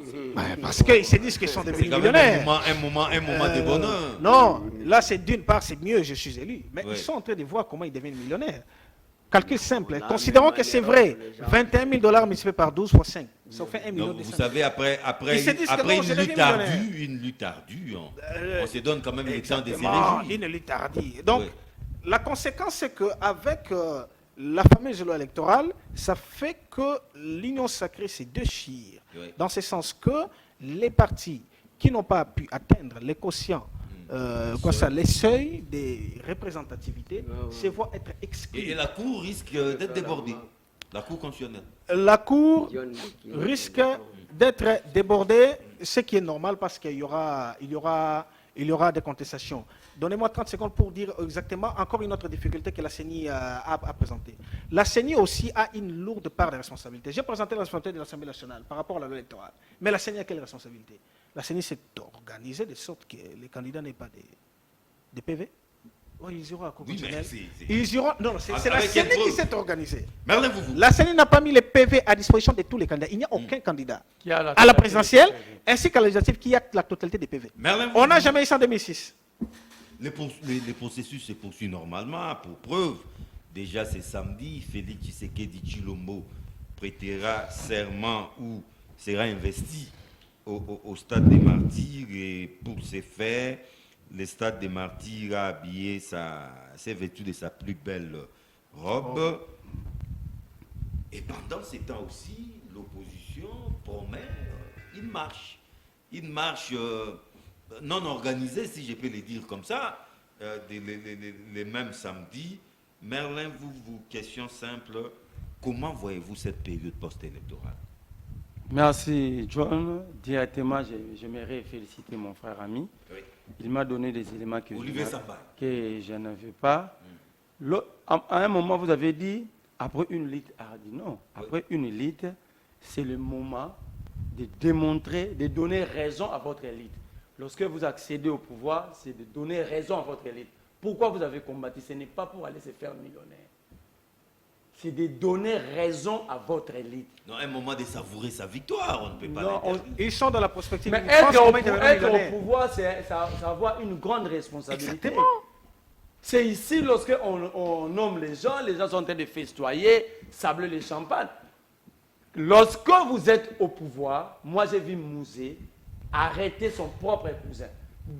Parce qu'ils se disent qu'ils sont c'est devenus quand même millionnaires. un moment de bonheur. Non, là, c'est d'une part, c'est mieux, je suis élu. Mais Ouais. ils sont en train de voir comment ils deviennent millionnaires. Calcul simple. Là, Considérons même que c'est les vrai. gens- 21 000 $ multiplié par 12 fois 5. Ça fait 1 million Donc, de vous savez, après Ils se disent que après non, je deviens une lutte ardue, on se donne quand même le temps de se Exactement, réjouir. une lutte hardie. Donc, Oui. la conséquence, c'est qu'avec la fameuse loi électorale, ça fait que l'union sacrée se déchire. Oui. Dans ce sens que les partis qui n'ont pas pu atteindre les quotients, les seuils des représentativités, se voient être exclus. Et la Cour risque d'être débordée. La Cour constitutionnelle. La Cour Dion qui- risque d'être débordée, ce qui est normal parce qu'il y aura des contestations. Donnez-moi 30 secondes pour dire exactement encore une autre difficulté que la CENI a présentée. La CENI aussi a une lourde part de responsabilité. J'ai présenté la responsabilité de l'Assemblée nationale par rapport à la loi électorale. Mais la CENI a quelle responsabilité? La CENI s'est organisée de sorte que les candidats n'aient pas de PV. Oui, ils iront à la Cour Oui, mais constitutionnelle. c'est- Ils iront. Non, c'est la Avec quelle CENI qui preuve? s'est organisée. Merlin, vous. La CENI n'a pas mis les PV à disposition de tous les candidats. Il n'y a aucun candidat Qui a à la totalité présidentielle des PV. ainsi qu'à la législative qui a la totalité des PV. Merlin, On n'a jamais eu ça en 2006. Les processus se poursuivent normalement. Pour preuve, déjà c'est samedi, Félix Tshisekedi Tshilombo prêtera serment ou sera investi au stade des Martyrs. Et pour ce faire, le stade des Martyrs a habillé s'est vêtu de sa plus belle robe. Et pendant ces temps aussi, l'opposition promet une marche non organisée, si je peux le dire comme ça, les mêmes samedis. Merlin, vous question simple, comment voyez-vous cette période post-électorale? Merci, John. Directement, j'aimerais féliciter mon frère ami. Oui. Il m'a donné des éléments que Olivier Samba. que je n'avais pas. À un moment, vous avez dit, après une élite, non. Après une élite, c'est le moment de démontrer, de donner raison à votre élite. Lorsque vous accédez au pouvoir, c'est de donner raison à votre élite. Pourquoi vous avez combattu? Ce n'est pas pour aller se faire millionnaire. C'est de donner raison à votre élite. Non, un moment de savourer sa victoire, on ne peut pas Non, l'interdire. Ils sont dans la prospective. Mais Ils pensent être comment ils deviendront au millionnaires. pouvoir, c'est avoir une grande responsabilité. Exactement. C'est ici, lorsqu'on nomme les gens sont en train de festoyer, sabler les champagnes. Lorsque vous êtes au pouvoir, moi j'ai vu Mouzé arrêter son propre cousin,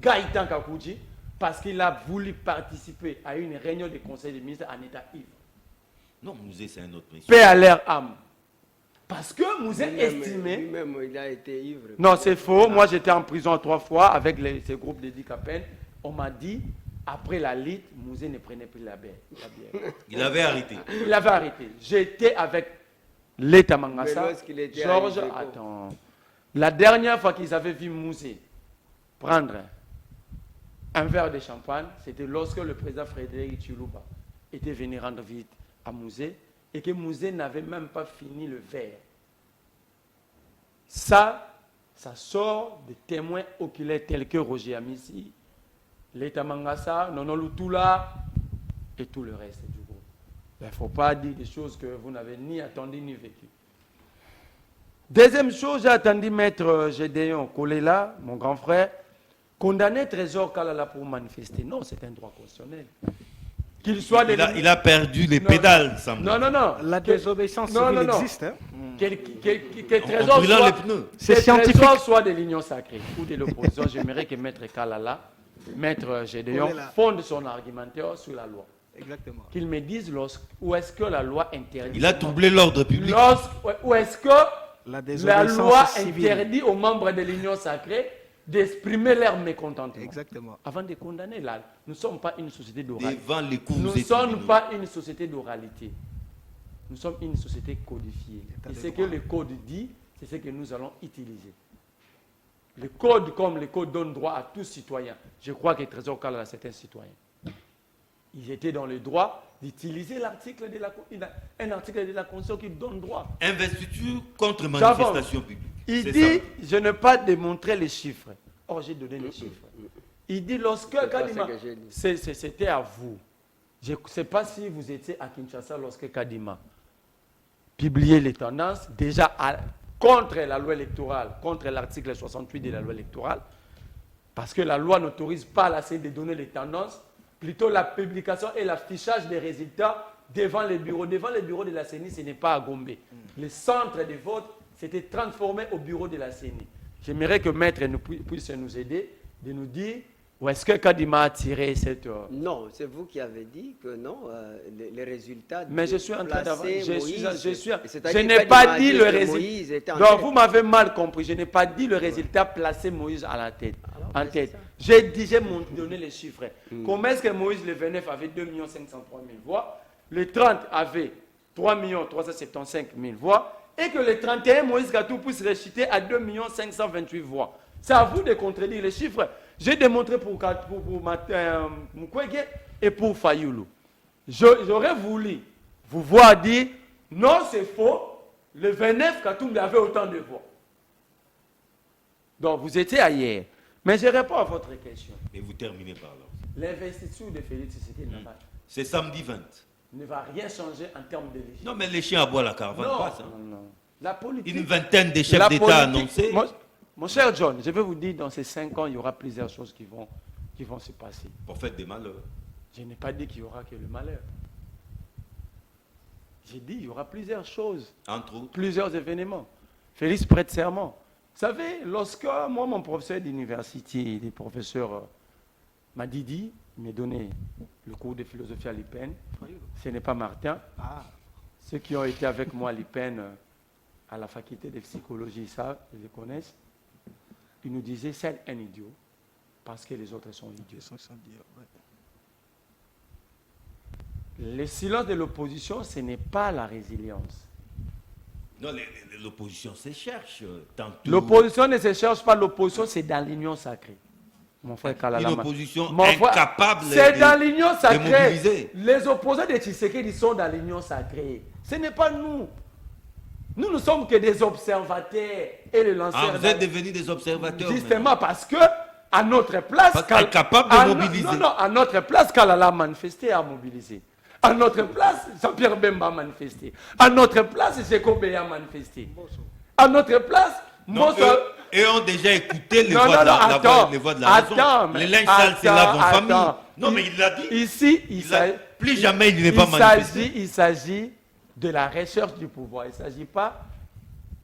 Gaïtan Kakouji, parce qu'il a voulu participer à une réunion du conseil des ministres en état ivre. Non, Mouzé, c'est un autre monsieur. Paix à leur âme. Parce que Mouzé Lui-même, estimait... lui-même, il a été ivre. Non, c'est faux. Moi, j'étais en prison 3 fois avec ces groupes d'handicapés. On m'a dit, après la lutte, Mouzé ne prenait plus la bière. Il avait arrêté. Il avait arrêté. J'étais avec l'État Mais Mangassa. lorsqu'il était Georges, arrivé, attends. La dernière fois qu'ils avaient vu Mouzé prendre un verre de champagne, c'était lorsque le président Frédéric Tshilombo était venu rendre visite à Mouzé et que Mouzé n'avait même pas fini le verre. Ça sort des témoins oculaires tels que Roger Amissi, l'État Mangassa, Nono Lutula et tout le reste du groupe. Il ne faut pas dire des choses que vous n'avez ni attendues ni vécues. Deuxième chose, j'ai attendu Maître Gédéon Kolela, mon grand frère, condamner Trésor Kalala pour manifester. Non, c'est un droit constitutionnel. Qu'il soit Il a perdu les pédales, semble. Non. La désobéissance civile existe. Hein. Que En Trésor brûlant soit, les pneus. C'est que scientifique. Trésor soit de l'Union sacrée ou de l'opposition. J'aimerais que Maître Kalala, Maître Gédéon, Kolela. fonde son argumentaire sur la loi. Exactement. Qu'il me dise où est-ce que la loi interdit. Il a troublé l'ordre public. Où est-ce que La la désobéissance loi civile. interdit aux membres de l'Union sacrée d'exprimer leur mécontentement. Exactement. Avant de condamner, là, nous ne sommes pas une société d'oralité. Devant les cours Nous ne et sommes tribunaux. pas une société d'oralité. Nous sommes une société codifiée. État Et de ce que droit. le code dit, c'est ce que nous allons utiliser. Le code, comme le code donne droit à tout citoyen, je crois que Trésor Kalala, c'est un citoyen. Ils étaient dans le droit d'utiliser l'article de un article de la Constitution qui donne droit. Investiture contre manifestation publique. Il C'est dit, ça. je n'ai pas démontré les chiffres. Or, j'ai donné les chiffres. Il dit, lorsque pas Kadima, ce que j'ai dit. c'était à vous. Je ne sais pas si vous étiez à Kinshasa lorsque Kadima publiait les tendances, déjà contre la loi électorale, contre l'article 68 de la loi électorale, parce que la loi n'autorise pas la CENI de donner les tendances, plutôt la publication et l'affichage des résultats devant les bureaux. Devant les bureaux de la CENI, ce n'est pas à Gombe. Le centre de vote s'était transformé au bureau de la CENI. J'aimerais que Maître puisse nous aider, de nous dire où est-ce que Kadima a tiré cette... Non, c'est vous qui avez dit que non, les résultats. Mais je suis en train d'avoir... Je n'ai n'ai pas dit le résultat. Donc vous m'avez mal compris. Je n'ai pas dit le résultat placer Moïse à la tête. En tête. J'ai donné les chiffres. Comment est-ce que Moïse le 29 avait 2 503 000 voix, le 30 avait 3 375 000 voix, et que le 31 Moïse Gatou puisse réciter à 2 528 voix. C'est à vous de contredire les chiffres. J'ai démontré pour Mukwege et pour Fayoulou. J'aurais voulu vous voir dire, non c'est faux, le 29 Katoum avait autant de voix. Donc vous étiez ailleurs. Mais je réponds à votre question. Et vous terminez par là. L'investiture de Félix Tshisekedi C'est samedi 20. ne va rien changer en termes de législation. Non, mais les chiens à bois la caravane Non, passe. Hein. non. La politique, Une vingtaine de chefs la d'État politique- annoncés. Mon cher John, je vais vous dire, dans ces 5 ans, il y aura plusieurs choses qui vont se passer. Pour faire des malheurs. Je n'ai pas dit qu'il y aura que le malheur. J'ai dit qu'il y aura plusieurs choses, Entre autres. plusieurs événements. Félix prête serment. Vous savez, lorsque moi, mon professeur d'université, le professeur Madidi, m'a donné le cours de philosophie à l'IPEN, ce n'est pas Martin. Ah, Ceux qui ont été avec moi à l'IPEN, à la faculté de psychologie, ça, ils le connaissent. Ils nous disaient, c'est un idiot, parce que les autres sont idiots. Le silence de l'opposition, ce n'est pas la résilience. Non, l'opposition se cherche. Tantôt, L'opposition ne se cherche pas, l'opposition c'est dans l'union sacrée. Mon frère Kalala. une opposition Mon frère, incapable c'est de- dans l'union de sacrée. mobiliser. Les opposants de Tshisekedi sont dans l'union sacrée. Ce n'est pas nous. Nous ne sommes que des observateurs et les lanceurs. Vous êtes devenus des observateurs. Justement parce que à notre place, Parce incapable de mobiliser. Non, à notre place, Kalala a manifesté, a mobilisé. À notre place, Jean-Pierre Bemba a manifesté. À notre place, Sekobe a manifesté. À notre place, Non, Mosso- eux ont déjà écouté les Non, voix non, de la, non, la attends, voix, les voix de la raison. attends, Les linges sales, c'est là en famille. attends. Non, mais il l'a dit. Ici, Plus jamais il n'est pas manifesté. il s'agit de la recherche du pouvoir. Il ne s'agit pas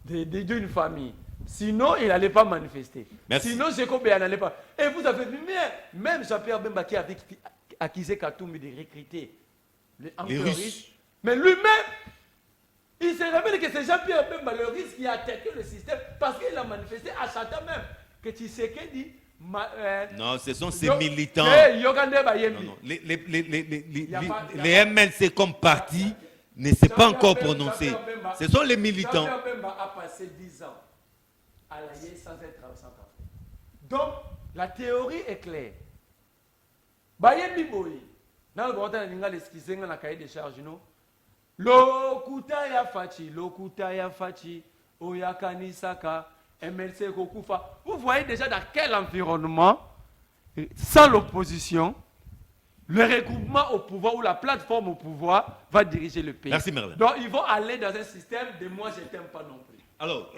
d'une famille. Sinon, il n'allait pas manifester. Merci. Sinon, Jacob n'allait pas. Et vous avez vu, même Jean-Pierre Bemba qui avait accusé Katoumi de recruter Les Russes. Mais lui-même, il se révèle que c'est Jean-Pierre Bemba, le Russe, qui a attaqué le système parce qu'il a manifesté à Chata même. Que Tshisekedi. Non, ce sont ces militants. Yogande Bayembi. Non, non. Les Y a pas- les MLC comme parti ne s'est pas encore prononcé. Ce sont les militants. Jean-Pierre Bemba a passé 10 ans à la Yé sans être absent. Donc, la théorie est claire. Bayembi Boyi, dans le grand temps, il y a des cahier de charge, non? Lokuta ya fachi, oyakani saka, MLC kokufa. Vous voyez déjà dans quel environnement, sans l'opposition, le regroupement au pouvoir ou la plateforme au pouvoir va diriger le pays. Merci, Merlin. Donc, ils vont aller dans un système de moi, je t'aime pas non plus. Alors,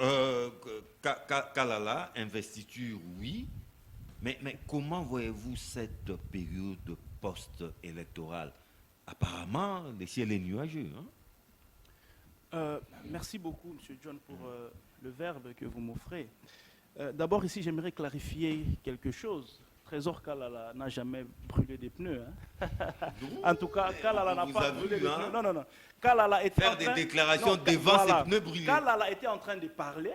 Kalala, investiture, oui. Mais comment voyez-vous cette période post-électorale? Apparemment, le ciel est nuageux. Hein? Merci beaucoup, M. John, pour le verbe que vous m'offrez. D'abord, ici, j'aimerais clarifier quelque chose. Trésor Kalala n'a jamais brûlé des pneus. Hein. En tout cas, Kalala n'a pas brûlé des pneus. Non, non, non. Kalala était Faire en des train... déclarations Non, devant voilà. ses pneus brûlés. Kalala était en train de parler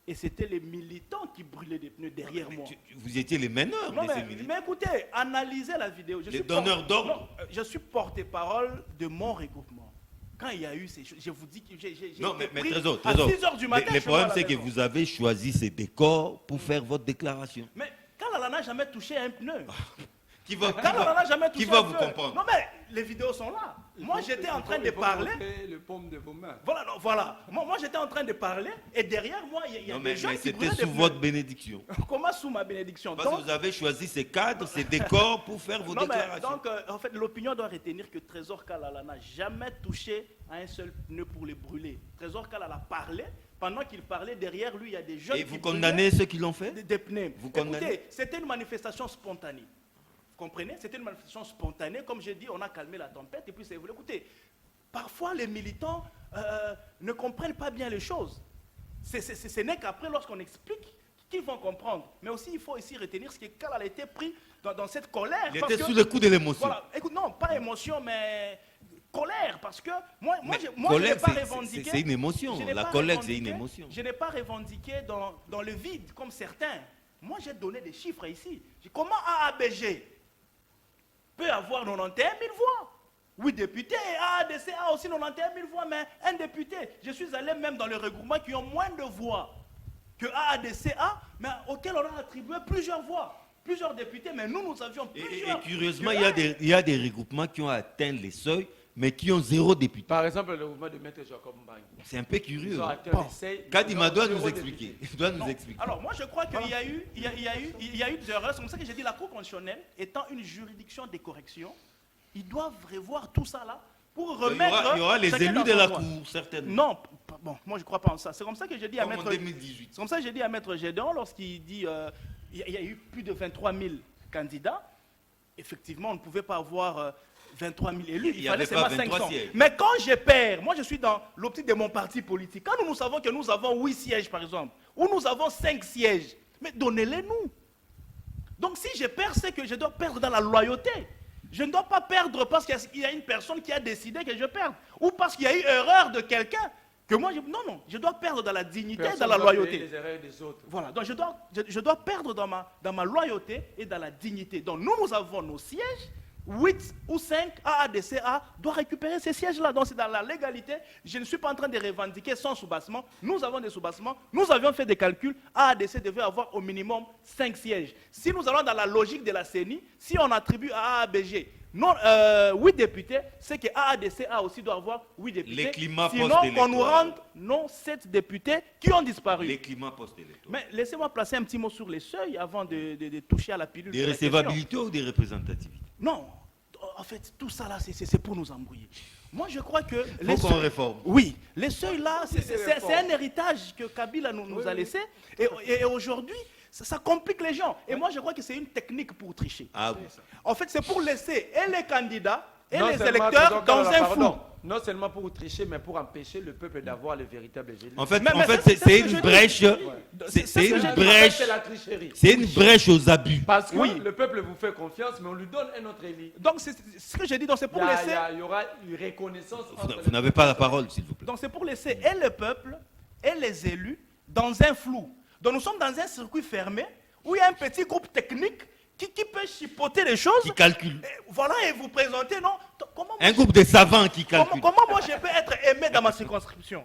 et c'était les militants qui brûlaient des pneus derrière moi. Vous étiez les meneurs Non, de ces militants. mais écoutez, analysez la vidéo. Les donneurs d'ordre. Non, je suis porte-parole de mon regroupement. Quand il y a eu ces choses, je vous dis que j'ai Non, mais été pris Trésor, à 6 heures du matin. le je problème, suis c'est à que la maison. vous avez choisi ces décors pour faire votre déclaration. Mais Kalala n'a jamais touché un pneu. Qui va, Kalala n'a jamais touché qui va un vous pneu. comprendre? Non, mais les vidéos sont là. Moi, j'étais en train de parler. Le paume de vos mains. Voilà, non, voilà. Moi j'étais en train de parler et derrière moi, il y a Non, des mais gens qui c'était brûlaient des sous pneus. votre bénédiction. Comment sous ma bénédiction? Parce que vous avez choisi ces cadres, ces décors pour faire vos Non, mais déclarations. donc, en fait, l'opinion doit retenir que Trésor Kalala n'a jamais touché à un seul pneu pour les brûler. Trésor Kalala parlait. Pendant qu'il parlait, derrière lui, il y a des jeunes Et qui vous brûlaient condamnez ceux qui l'ont fait? des pneus. Vous condamnez? Écoutez, c'était une manifestation spontanée. Vous comprenez? C'était une manifestation spontanée. Comme j'ai dit, on a calmé la tempête et puis c'est voulu. Écoutez, parfois les militants ne comprennent pas bien les choses. Ce n'est qu'après, lorsqu'on explique, qu'ils vont comprendre. Mais aussi, il faut ici retenir ce que Kalala a été pris dans cette colère. Il parce était que- sous le coup de l'émotion. Voilà. Écoute, non, pas émotion, mais colère. Parce que moi Mais je n'ai colère, pas c'est- revendiqué. c'est une émotion. je n'ai La pas colère, c'est une revendiqué- émotion. Je n'ai pas revendiqué dans le vide, comme certains. Moi, j'ai donné des chiffres ici. Comment AABG peut avoir 91 000 voix? Oui, députés, et AADC a aussi 91 000 voix, mais un député. Je suis allé même dans le regroupement qui ont moins de voix que AADC a, mais auquel on a attribué plusieurs voix. Plusieurs députés, mais nous avions Et plusieurs. curieusement, il y a des regroupements qui ont atteint les seuils, mais qui ont 0 député. Par exemple, le mouvement de Maître Jacob Mbangi. C'est un peu curieux. Ils ont hein. atteint Bon. les seuils, Kadima ils ont doit 0 nous députés. expliquer. Il doit nous Non. expliquer. Alors, moi, je crois qu'il y a eu des erreurs. C'est comme ça que j'ai dit la Cour constitutionnelle, étant une juridiction des corrections, ils doivent revoir tout ça là pour remettre. Il y aura les chacun élus dans de son la droit. Cour, certainement. Non, bon, moi je crois pas en ça. C'est comme ça que j'ai dit à Comme en Maître. 2018. C'est comme ça que j'ai dit à Maître Gédéon lorsqu'il dit il y a eu plus de 23 000 candidats. Effectivement, on ne pouvait pas avoir 23 000 élus. Il Il y fallait avait pas seulement 23 500. sièges. Mais quand je perds, moi je suis dans l'optique de mon parti politique. Quand nous savons que nous avons 8 sièges, par exemple, ou nous avons 5 sièges, mais donnez-les-nous. Donc si je perds, c'est que je dois perdre dans la loyauté. Je ne dois pas perdre parce qu'il y a une personne qui a décidé que je perde. Ou parce qu'il y a eu erreur de quelqu'un. Que moi, non, je dois perdre dans la dignité, Personne dans la ne doit payer loyauté. les erreurs des autres. Voilà, donc je dois perdre dans ma loyauté et dans la dignité. Donc nous avons nos sièges, 8 ou 5 AADCA doivent récupérer ces sièges-là. Donc c'est dans la légalité. Je ne suis pas en train de revendiquer sans soubassement. Nous avons des soubassements. Nous avions fait des calculs. AADC devait avoir au minimum 5 sièges. Si nous allons dans la logique de la CENI, si on attribue à AABG 8 députés, c'est que AADCA aussi doit avoir 8 députés. Les climats sinon, post-électoraux. on nous rende non 7 députés qui ont disparu. Les climats post-électoraux. Mais laissez-moi placer un petit mot sur les seuils avant de toucher à la pilule. Des de la question. recevabilités ou des représentativités? Non, en fait, tout ça là, c'est pour nous embrouiller. Moi, je crois que Il faut qu'on réforme. oui, les seuils là, c'est un héritage que Kabila nous a laissé. Et aujourd'hui, ça complique les gens. Et moi, je crois que c'est une technique pour tricher. Ah bon. En fait, c'est pour laisser et les candidats et Non les seulement électeurs dans un flou. pardon, non seulement pour tricher, mais pour empêcher le peuple d'avoir le véritable élus. En fait, Mais c'est ce que je une dis. brèche. C'est C'est ce que une j'ai dit. brèche. C'est la tricherie. C'est une brèche aux abus. Parce que Oui. le peuple vous fait confiance, mais on lui donne un autre élu. Donc, c'est ce que j'ai dit. Donc, c'est pour laisser. Il y aura une reconnaissance. Vous n'avez pas la parole, s'il vous plaît. Donc c'est pour laisser et le peuple et les élus dans un flou. Donc nous sommes dans un circuit fermé où il y a un petit groupe technique qui peut chipoter les choses. Qui calcule. Et voilà, et vous présenter, non comment moi, Un groupe de savants qui calculent. comment moi je peux être aimé dans ma circonscription,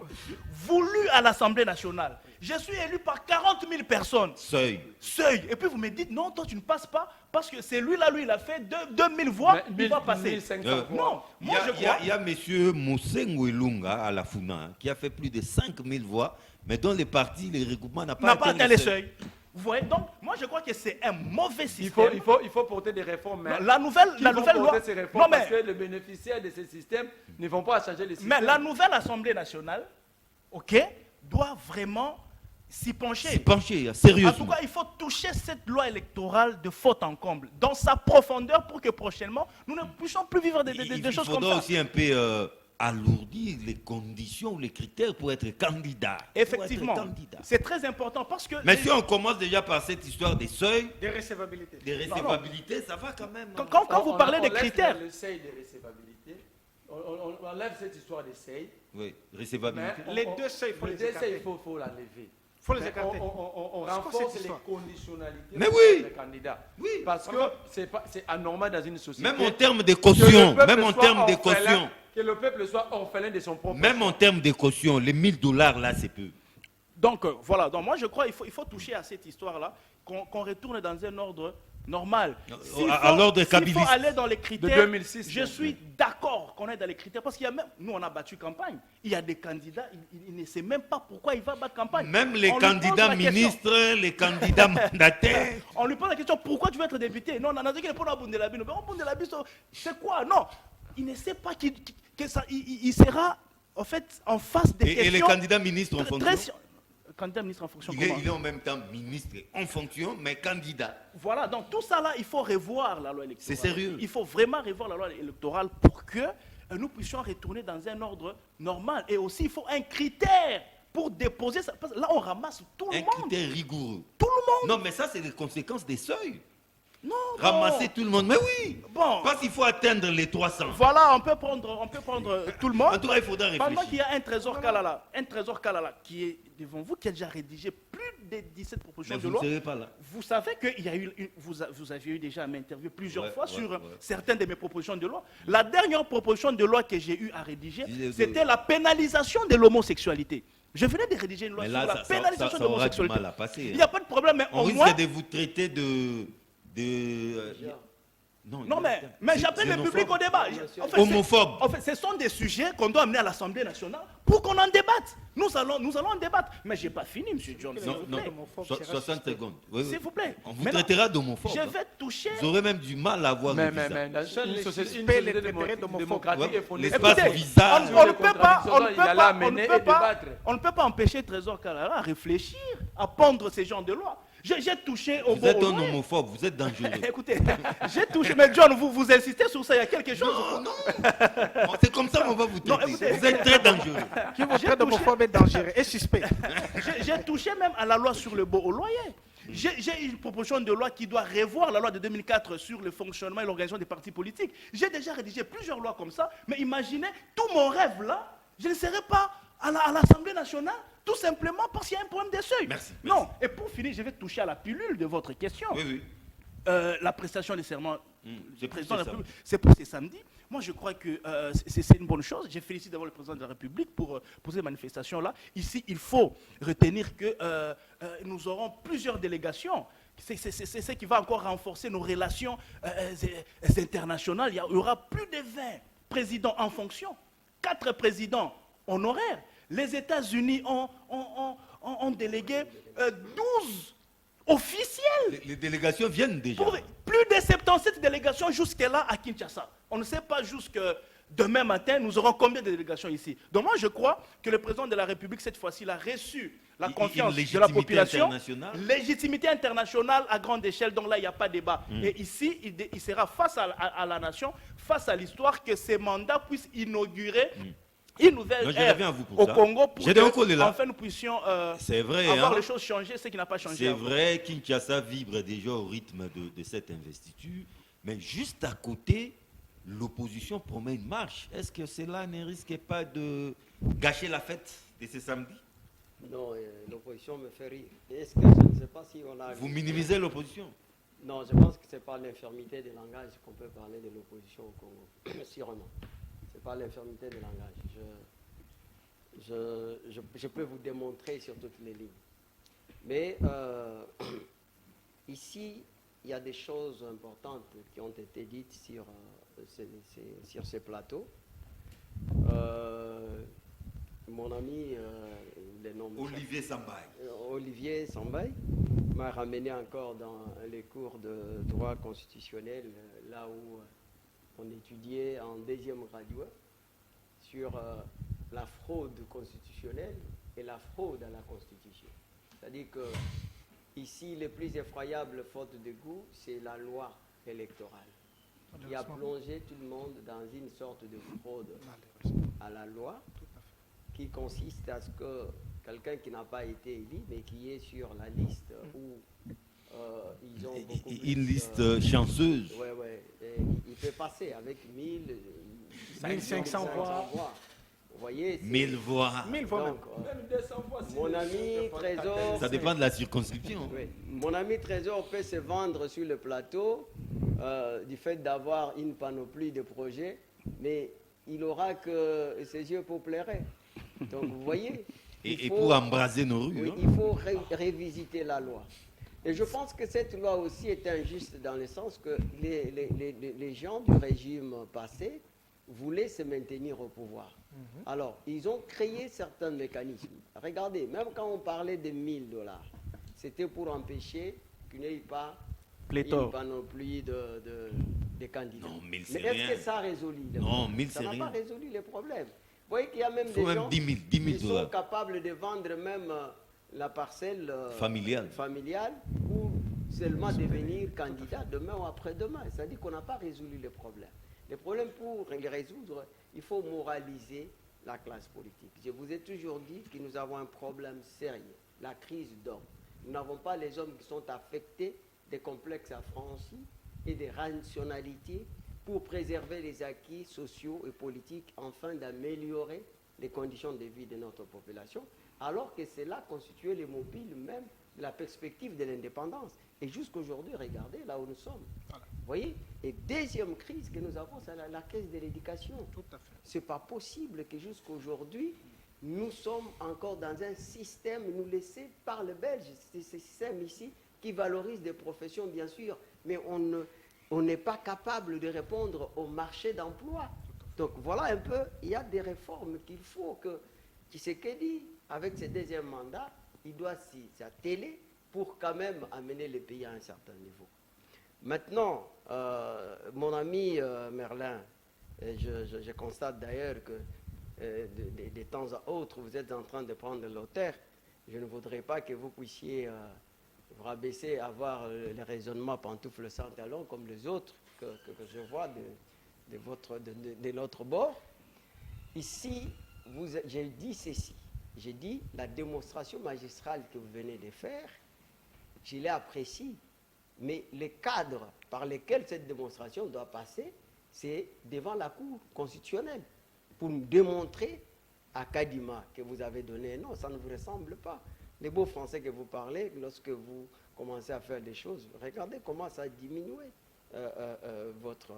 voulu à l'Assemblée nationale. Je suis élu par 40 000 personnes. Seuil. Seuil. Et puis vous me dites, non, toi tu ne passes pas parce que c'est lui là, lui, il a fait 2000 voix, il va passer. 1500 Euh, voix. Non, moi je crois. Il y a M. Moussengo Ilunga à la Funa hein, qui a fait plus de 5000 voix, mais dont les partis, les regroupements n'ont N'a pas atteint les seuils. seuils. Vous voyez, donc moi je crois que c'est un mauvais Il système. faut porter des réformes. Mais La nouvelle qui vont loi. porter ces réformes Non, parce mais, que les bénéficiaires de ces systèmes ne vont pas changer les systèmes. mais la nouvelle Assemblée nationale, ok, doit vraiment s'y pencher. C'est penché, En tout sérieusement. cas, il faut toucher cette loi électorale de faute en comble, dans sa profondeur, pour que prochainement, nous ne puissions plus vivre des choses comme faudra ça. aussi un peu alourdir les conditions, les critères pour être candidat. Effectivement, Pour être candidat. c'est très important parce que... Mais si on commence déjà par cette histoire des seuils, Des recevabilités. des recevabilités, ça va quand même. hein. Quand vous parlez des laisse critères... Le seuil de recevabilité, on enlève cette histoire des seuils. Oui, recevabilité. mais Les deux seuils, il faut les les deux écarter. seuils, il faut l'enlever. Il faut les Mais écarter. on C'est quoi renforce cette les histoire? conditionnalités Mais pour oui. les candidats. Oui. Parce que c'est anormal dans une société. Même en termes de que caution, le peuple même en soit termes de orphelin, caution, que le peuple soit orphelin de son propre. même en termes de caution, les $1000 là, c'est peu. Donc voilà, donc moi je crois qu'il faut toucher à cette histoire-là, qu'on retourne dans un ordre normal. À l'ordre S'il kabiliste. faut aller dans les critères, De 2006, je bien suis d'accord qu'on est dans les critères, parce qu'il y a même, nous on a battu campagne, il y a des candidats, il ne sait même pas pourquoi il va battre campagne. Même les On lui pose candidats la question. ministres, les candidats mandataires. On lui pose la question, pourquoi tu veux être député? Non, on a dit qu'il est pour la Bundelabi. C'est quoi? Non, il ne sait pas que ça, il sera en fait en face des Et questions. les candidats ministres en très- fonction. candidat ministre en fonction. Il est, comment? il est en même temps ministre en fonction, mais candidat. Voilà, donc tout ça là, il faut revoir la loi électorale. C'est sérieux. Il faut vraiment revoir la loi électorale pour que nous puissions retourner dans un ordre normal. Et aussi, il faut un critère pour déposer ça. Parce que là, on ramasse tout le Un monde. critère rigoureux. Tout le monde. Non, mais ça, c'est les conséquences des seuils. Non, Ramasser bon. tout le monde. Mais oui. Bon. Parce qu'il faut atteindre les 300. Voilà, on peut prendre tout le En monde. tout cas, il faudra Pendant qu'il réfléchir. y a un trésor Kalala qui est devant vous, qui a déjà rédigé plus de 17 propositions Mais de vous ne loi. serez pas là. Vous savez que vous aviez eu déjà à m'interviewer plusieurs Ouais, fois ouais, sur ouais. certaines de mes propositions de loi. La dernière proposition de loi que j'ai eu à rédiger, c'était la pénalisation de l'homosexualité. Je venais de rédiger une loi Mais sur là, la pénalisation de ça aura du l'homosexualité. mal à passer. Il n'y a pas de problème, mais On au risque moins... de vous traiter de Non, mais j'appelle le public au débat. En fait, homophobe. En fait, ce sont des sujets qu'on doit amener à l'Assemblée nationale pour qu'on en débatte. Nous allons en débattre. Mais je n'ai pas fini, M. John. S'il Non, vous non, plaît. 60 secondes. Oui, oui. S'il vous plaît. On vous Maintenant, traitera d'homophobe. Je vais toucher... Vous aurez même du mal à avoir Mais le visa. une société d'homophobes. démocratique Ouais, est fondée l'espace sur- visa. On ne peut pas, on on ne peut pas empêcher Trésor Kalala à réfléchir, à pondre ces genres de lois. J'ai touché au Vous êtes au un loin. homophobe, vous êtes dangereux. Écoutez, j'ai touché. Mais John, vous insistez sur ça, il y a quelque chose. Non, non. C'est comme ça qu'on va vous Non, traiter. écoutez. Vous êtes très dangereux. Qui vous traite d'homophobe et dangereux et suspect. J'ai touché même à la loi sur le beau au loyer. J'ai une proposition de loi qui doit revoir la loi de 2004 sur le fonctionnement et l'organisation des partis politiques. J'ai déjà rédigé plusieurs lois comme ça, mais imaginez, tout mon rêve là, je ne serai pas à l'Assemblée nationale, tout simplement parce qu'il y a un problème de seuil. Merci. Non, et pour finir, je vais toucher à la pilule de votre question. Oui, oui. La prestation des serments le président de la poussé République s'est poussé samedi. Moi, je crois que c'est une bonne chose. Je félicite d'abord le président de la République pour ces manifestations-là. Ici, il faut retenir que nous aurons plusieurs délégations. C'est ce qui va encore renforcer nos relations internationales. Il y aura plus de 20 présidents en fonction, 4 présidents honoraires. Les États-Unis ont délégué 12 officiels. Les délégations viennent déjà. Plus de 77 délégations jusque-là à Kinshasa. On ne sait pas jusque demain matin, nous aurons combien de délégations ici. Donc moi, je crois que le président de la République, cette fois-ci, a reçu la confiance de la population. Légitimité internationale à grande échelle, donc là, il n'y a pas de débat. Et ici, il sera face à la nation, face à l'histoire, que ces mandats puissent inaugurer une nouvelle ère au Congo pour que enfin nous puissions avoir les choses changées, ce qui n'a pas changé. C'est vrai, Kinshasa vibre déjà au rythme de cette investiture, mais juste à côté, l'opposition promet une marche. Est-ce que cela ne risque pas de gâcher la fête de ce samedi? Non, l'opposition me fait rire. Est-ce que je ne sais pas si on a... Vous minimisez l'opposition? Non, je pense que ce n'est pas l'infirmité de langage qu'on peut parler de l'opposition au Congo. Sûrement. Ce n'est pas l'infirmité de langage. Je peux vous démontrer sur toutes les lignes. Mais ici, il y a des choses importantes qui ont été dites sur ces plateaux. Mon ami, Olivier Sambaï m'a ramené encore dans les cours de droit constitutionnel, là où on étudiait en deuxième graduat sur la fraude constitutionnelle et la fraude à la Constitution. C'est-à-dire que ici, le plus effroyable faute de goût, c'est la loi électorale qui a plongé tout le monde dans une sorte de fraude à la loi qui consiste à ce que quelqu'un qui n'a pas été élu, mais qui est sur la liste où ils ont beaucoup plus, une liste chanceuse. Il peut passer avec 1500 voix. Vous voyez, 1000 voix. 1000 voix. Donc, mon ami Trésor... Ça dépend de la circonscription. Oui. Mon ami Trésor peut se vendre sur le plateau du fait d'avoir une panoplie de projets, mais il aura que ses yeux pour pleurer. Donc vous voyez... Et pour embraser nos rues. Oui, il faut révisiter la loi. Et je pense que cette loi aussi est injuste dans le sens que les gens du régime passé voulaient se maintenir au pouvoir. Alors, ils ont créé certains mécanismes. Regardez, même quand on parlait de $1000, c'était pour empêcher qu'il n'y ait pas une panoplie de candidats. Non, 1000 Mais c'est est-ce rien. que ça a résolu les Non, problèmes? 1000 c'est rien. Ça n'a pas résolu les problèmes. Vous voyez qu'il y a même Il faut des même gens 10 000 qui sont dollars. capables de vendre même la parcelle Familiale. pour seulement devenir candidat demain ou après-demain. C'est-à-dire qu'on n'a pas résolu les problèmes. Les problèmes, pour les résoudre, il faut moraliser la classe politique. Je vous ai toujours dit que nous avons un problème sérieux, la crise d'hommes. Nous n'avons pas les hommes qui sont affectés des complexes affranchis et des rationalités pour préserver les acquis sociaux et politiques afin d'améliorer les conditions de vie de notre population, alors que cela constituait les mobiles même de la perspective de l'indépendance. Et jusqu'aujourd'hui, regardez là où nous sommes. Voilà. Vous voyez? Et deuxième crise que nous avons, c'est la crise de l'éducation. Tout à fait. Ce n'est pas possible que jusqu'aujourd'hui, nous sommes encore dans un système, nous laissé par les Belges, c'est ce système ici qui valorise des professions, bien sûr, mais on n'est pas capable de répondre au marché d'emploi. Donc voilà un peu, il y a des réformes qu'il faut que Tshisekedi, avec ses deuxièmes mandats, il doit s'atteler pour quand même amener le pays à un certain niveau. Maintenant, mon ami Merlin, je constate d'ailleurs que de temps à autre, vous êtes en train de prendre l'auteur. Je ne voudrais pas que vous puissiez vous rabaisser, avoir le raisonnement pantoufle sans talon comme les autres que je vois de l'autre bord. Ici, j'ai dit ceci. J'ai dit la démonstration magistrale que vous venez de faire, je l'apprécie. Mais les cadres par lesquels cette démonstration doit passer, c'est devant la Cour constitutionnelle pour nous démontrer à Kadima que vous avez donné. Non, ça ne vous ressemble pas. Les beaux français que vous parlez, lorsque vous commencez à faire des choses, regardez comment ça a diminué. votre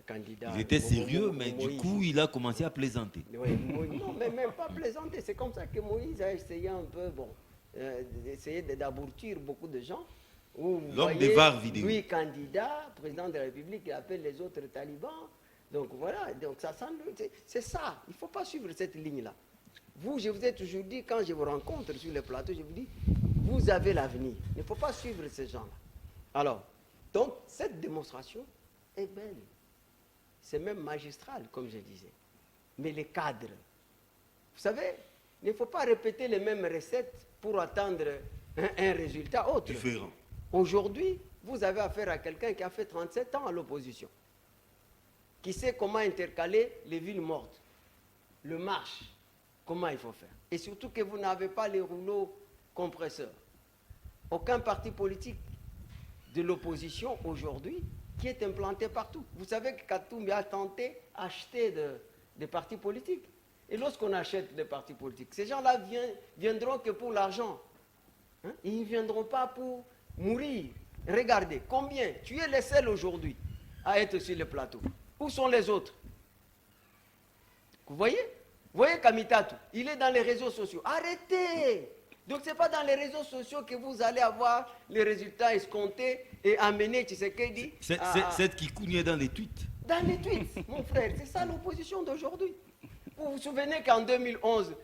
candidat. Il était sérieux, mais du coup, il a commencé à plaisanter. Oui, non, mais même pas plaisanter. C'est comme ça que Moïse a essayé un peu, d'essayer d'aboutir beaucoup de gens. L'homme des VAR vidéo. Lui, candidat, président de la République, il appelle les autres talibans. Donc voilà, donc c'est ça. Il ne faut pas suivre cette ligne-là. Vous, je vous ai toujours dit, quand je vous rencontre sur le plateau, je vous dis, vous avez l'avenir. Il ne faut pas suivre ces gens-là. Alors, donc, cette démonstration est belle. C'est même magistral, comme je disais. Mais les cadres, vous savez, il ne faut pas répéter les mêmes recettes pour attendre un résultat autre. Différent. Aujourd'hui, vous avez affaire à quelqu'un qui a fait 37 ans à l'opposition, qui sait comment intercaler les villes mortes, le marche, comment il faut faire. Et surtout que vous n'avez pas les rouleaux compresseurs. Aucun parti politique de l'opposition aujourd'hui qui est implanté partout. Vous savez que Katumbi a tenté d'acheter des partis politiques. Et lorsqu'on achète des partis politiques, ces gens-là viendront que pour l'argent. Hein? Ils ne viendront pas pour mourir. Regardez, combien, tu es le seul aujourd'hui à être sur le plateau. Où sont les autres? Vous voyez Kamitatu, il est dans les réseaux sociaux. Arrêtez! Donc ce n'est pas dans les réseaux sociaux que vous allez avoir les résultats escomptés et amener Tshisekedi. Cette qui cougnait dans les tweets. Dans les tweets, mon frère, c'est ça l'opposition d'aujourd'hui. Vous vous souvenez qu'en 2011,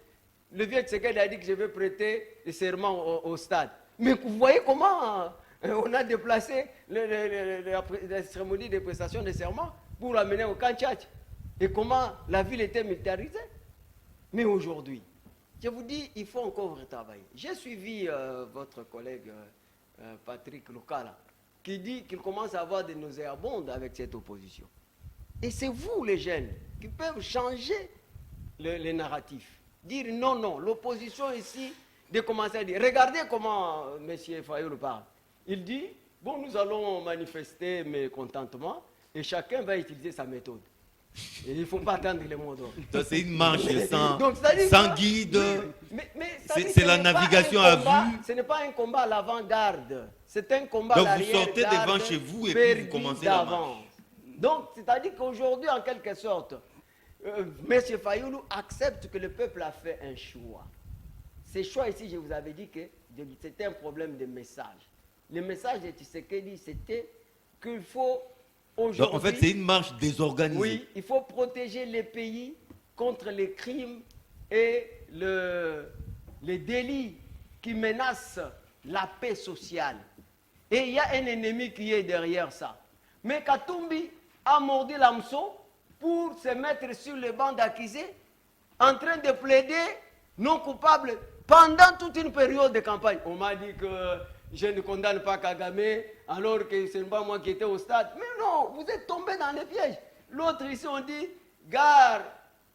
le vieux Tshisekedi a dit que je vais prêter le serment au stade. Mais vous voyez comment on a déplacé la cérémonie de prestation de serment pour l'amener au Kanchach. Et comment la ville était militarisée. Mais aujourd'hui, je vous dis, il faut encore retravailler. J'ai suivi votre collègue Patrick Lukala, qui dit qu'il commence à avoir des nauséabondes avec cette opposition. Et c'est vous, les jeunes, qui peuvent changer les narratifs. Dire non, non, l'opposition ici, de commencer à dire, regardez comment M. Fayoulou parle. Il dit, bon, nous allons manifester mes contentements et chacun va utiliser sa méthode. Et il ne faut pas attendre les mots d'ordre. C'est une marche sans que, guide. C'est la navigation à vue. Ce n'est pas un combat à l'avant-garde. C'est un combat à l'arrière-garde. Donc vous sortez devant chez vous et puis vous commencez la marche. Donc, c'est-à-dire qu'aujourd'hui, en quelque sorte, M. Fayoulou accepte que le peuple a fait un choix. Ce choix ici, je vous avais dit que c'était un problème de message. Le message de Tshisekedi, c'était qu'il faut aujourd'hui... Donc en fait, c'est une marche désorganisée. Oui, il faut protéger les pays contre les crimes et les délits qui menacent la paix sociale. Et il y a un ennemi qui est derrière ça. Mais Katumbi a mordu l'hameçon pour se mettre sur le banc d'accusés en train de plaider non coupable pendant toute une période de campagne. On m'a dit que je ne condamne pas Kagame alors que ce n'est pas moi qui étais au stade. Mais non, vous êtes tombé dans les pièges. L'autre ici, on dit gare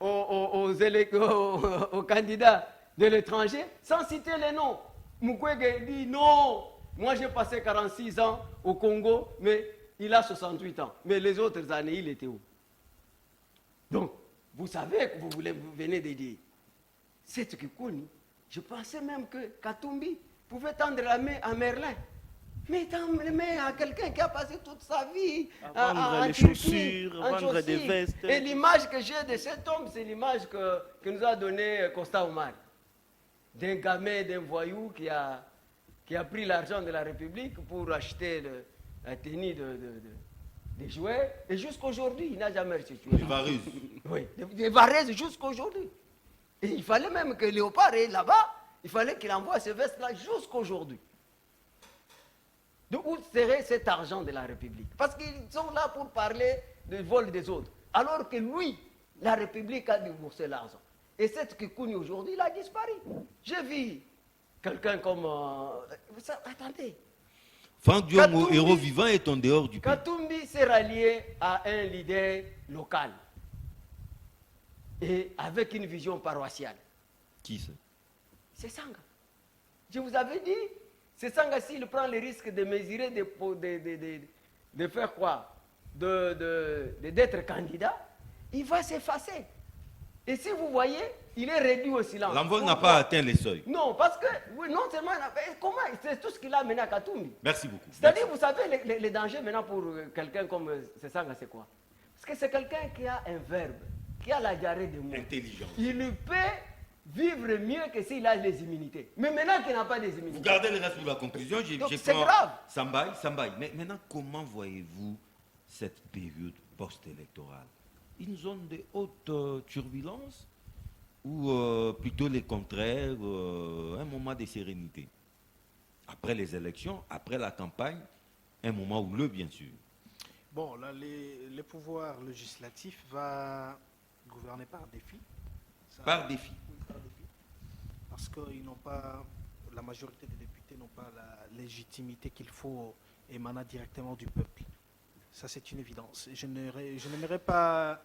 aux candidats de l'étranger sans citer les noms. Mukwege dit non, moi j'ai passé 46 ans au Congo, mais il a 68 ans. Mais les autres années, il était où? Donc, vous savez que vous venez de dire. C'est ce que Kouни. Je pensais même que Katumbi pouvait tendre la main à Merlin. Mais tendre la main à quelqu'un qui a passé toute sa vie à vendre les chaussures, vendre des vestes. Et l'image que j'ai de cet homme, c'est l'image que nous a donnée Costa Omar. D'un gamin, d'un voyou qui a pris l'argent de la République pour acheter la tenue des jouets. Et jusqu'aujourd'hui, il n'a jamais reçu. Des vareuses. Oui, des vareuses jusqu'aujourd'hui. Et il fallait même que Léopard est là-bas, il fallait qu'il envoie ces vestes-là jusqu'aujourd'hui. Donc où serait cet argent de la République? Parce qu'ils sont là pour parler du vol des autres. Alors que lui, la République a déboursé l'argent. Et cette Kikouni aujourd'hui, il a disparu. J'ai vu quelqu'un comme... attendez. Franck Diongo, héros vivant, est en dehors du pays. Katumbi s'est rallié à un leader local. Et avec une vision paroissiale. Qui c'est? C'est Sanga. Je vous avais dit, c'est Sanga, s'il prend le risque de mesurer, de faire quoi? D'être candidat, il va s'effacer. Et si vous voyez, il est réduit au silence. L'envol n'a pas atteint les seuils. Non, parce que, oui, non seulement, comment, c'est tout ce qu'il a mené à Katumbi. Merci beaucoup. C'est-à-dire, vous savez, les dangers maintenant pour quelqu'un comme Sessanga, c'est quoi? Parce que c'est quelqu'un qui a un verbe, qui a la diarrhée des mots. Intelligent. Il peut vivre mieux que s'il a les immunités. Mais maintenant qu'il n'a pas des Vous immunités. gardez le reste pour la conclusion. Donc, c'est grave. Sambaï. Mais maintenant, comment voyez-vous cette période post-électorale? Une zone de haute turbulence ou plutôt le contraire, un moment de sérénité? Après les élections, après la campagne, un moment houleux, bien sûr. Bon, là, les pouvoirs législatifs vont gouverner par défi. Par défi. Oui, par défi. Parce que la majorité des députés n'ont pas la légitimité qu'il faut émaner directement du peuple. Ça, c'est une évidence. Je n'aimerais pas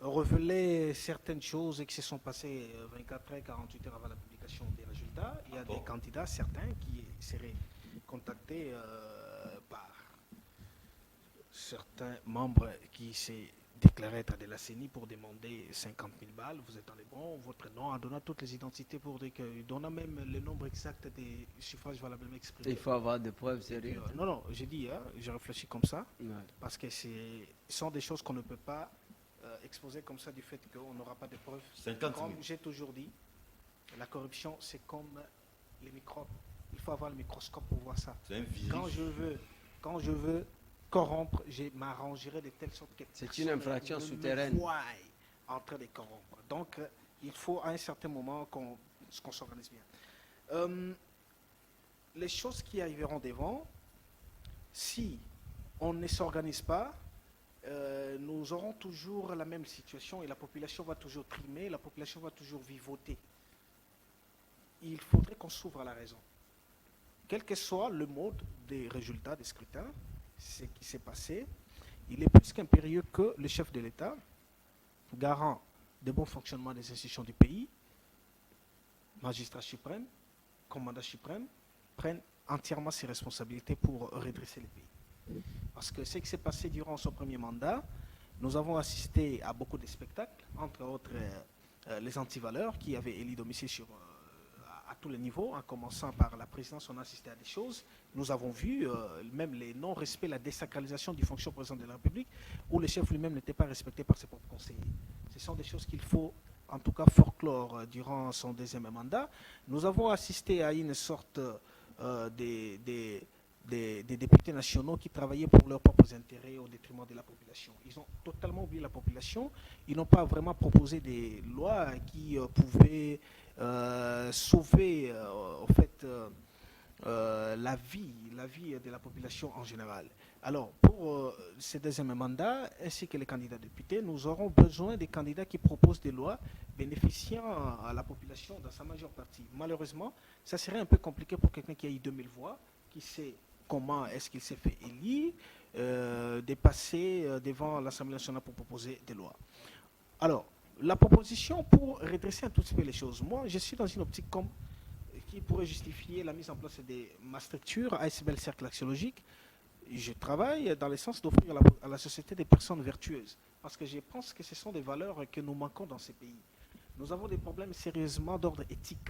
révéler certaines choses qui se sont passées 24 heures, 48 heures avant la publication des résultats. Il y a des candidats, certains, qui seraient contactés par certains membres qui s'est déclaré être de la CENI pour demander 50 000 balles. Vous êtes dans les bons, votre nom, en donnant toutes les identités pour dire que, donnant même le nombre exact des suffrages valablement exprimés. Il faut avoir des preuves sérieuses. Non, j'ai dit, j'ai réfléchi comme ça, Ouais. parce que ce sont des choses qu'on ne peut pas exposer comme ça du fait qu'on n'aura pas de preuves. 50 000. Comme j'ai toujours dit, la corruption, c'est comme les microbes. Il faut avoir le microscope pour voir ça. C'est un virus. Quand je veux corrompre, je m'arrangerai de telle sorte que C'est une infraction ne me souterraine. voie en train de corrompre. Donc, il faut à un certain moment qu'on s'organise bien. Les choses qui arriveront devant, si on ne s'organise pas, nous aurons toujours la même situation et la population va toujours trimer, la population va toujours vivoter. Il faudrait qu'on s'ouvre à la raison. Quel que soit le mode des résultats des scrutins, ce qui s'est passé, il est plus qu'impérieux que le chef de l'État, garant du bon fonctionnement des institutions du pays, magistrat suprême, commandant suprême, prenne entièrement ses responsabilités pour redresser le pays. Parce que ce qui s'est passé durant son premier mandat, nous avons assisté à beaucoup de spectacles, entre autres les antivaleurs qui avaient élu domicile à tous les niveaux, en commençant par la présidence, on a assisté à des choses. Nous avons vu même les non-respects, la désacralisation du fonction président de la République, où le chef lui-même n'était pas respecté par ses propres conseillers. Ce sont des choses qu'il faut, en tout cas, folklore durant son deuxième mandat. Nous avons assisté à une sorte des députés nationaux qui travaillaient pour leurs propres intérêts au détriment de la population. Ils ont totalement oublié la population. Ils n'ont pas vraiment proposé des lois qui pouvaient sauver la vie de la population en général. Alors, pour ce deuxième mandat, ainsi que les candidats députés, nous aurons besoin des candidats qui proposent des lois bénéficiant à la population dans sa majeure partie. Malheureusement, ça serait un peu compliqué pour quelqu'un qui a eu 2000 voix, qui sait comment est-ce qu'il s'est fait élire, de passer devant l'Assemblée nationale pour proposer des lois. Alors, la proposition pour redresser un tout petit peu les choses, moi je suis dans une optique comme qui pourrait justifier la mise en place de ma structure ASBL Cercle Axiologique. Je travaille dans le sens d'offrir à la société des personnes vertueuses, parce que je pense que ce sont des valeurs que nous manquons dans ces pays. Nous avons des problèmes sérieusement d'ordre éthique.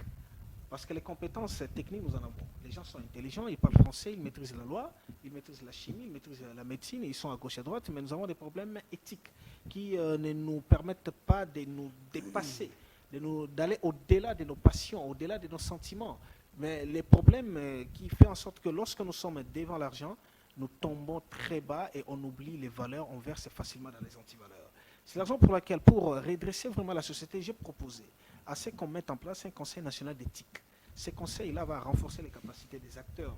Parce que les compétences techniques, nous en avons. Les gens sont intelligents, ils parlent français, ils maîtrisent la loi, ils maîtrisent la chimie, ils maîtrisent la médecine, ils sont à gauche et à droite, mais nous avons des problèmes éthiques qui ne nous permettent pas de nous dépasser, d'aller au-delà de nos passions, au-delà de nos sentiments. Mais les problèmes qui font en sorte que lorsque nous sommes devant l'argent, nous tombons très bas et on oublie les valeurs, on verse facilement dans les antivaleurs. C'est la raison pour laquelle, pour redresser vraiment la société, j'ai proposé à ce qu'on mette en place un conseil national d'éthique. Ce conseil-là va renforcer les capacités des acteurs,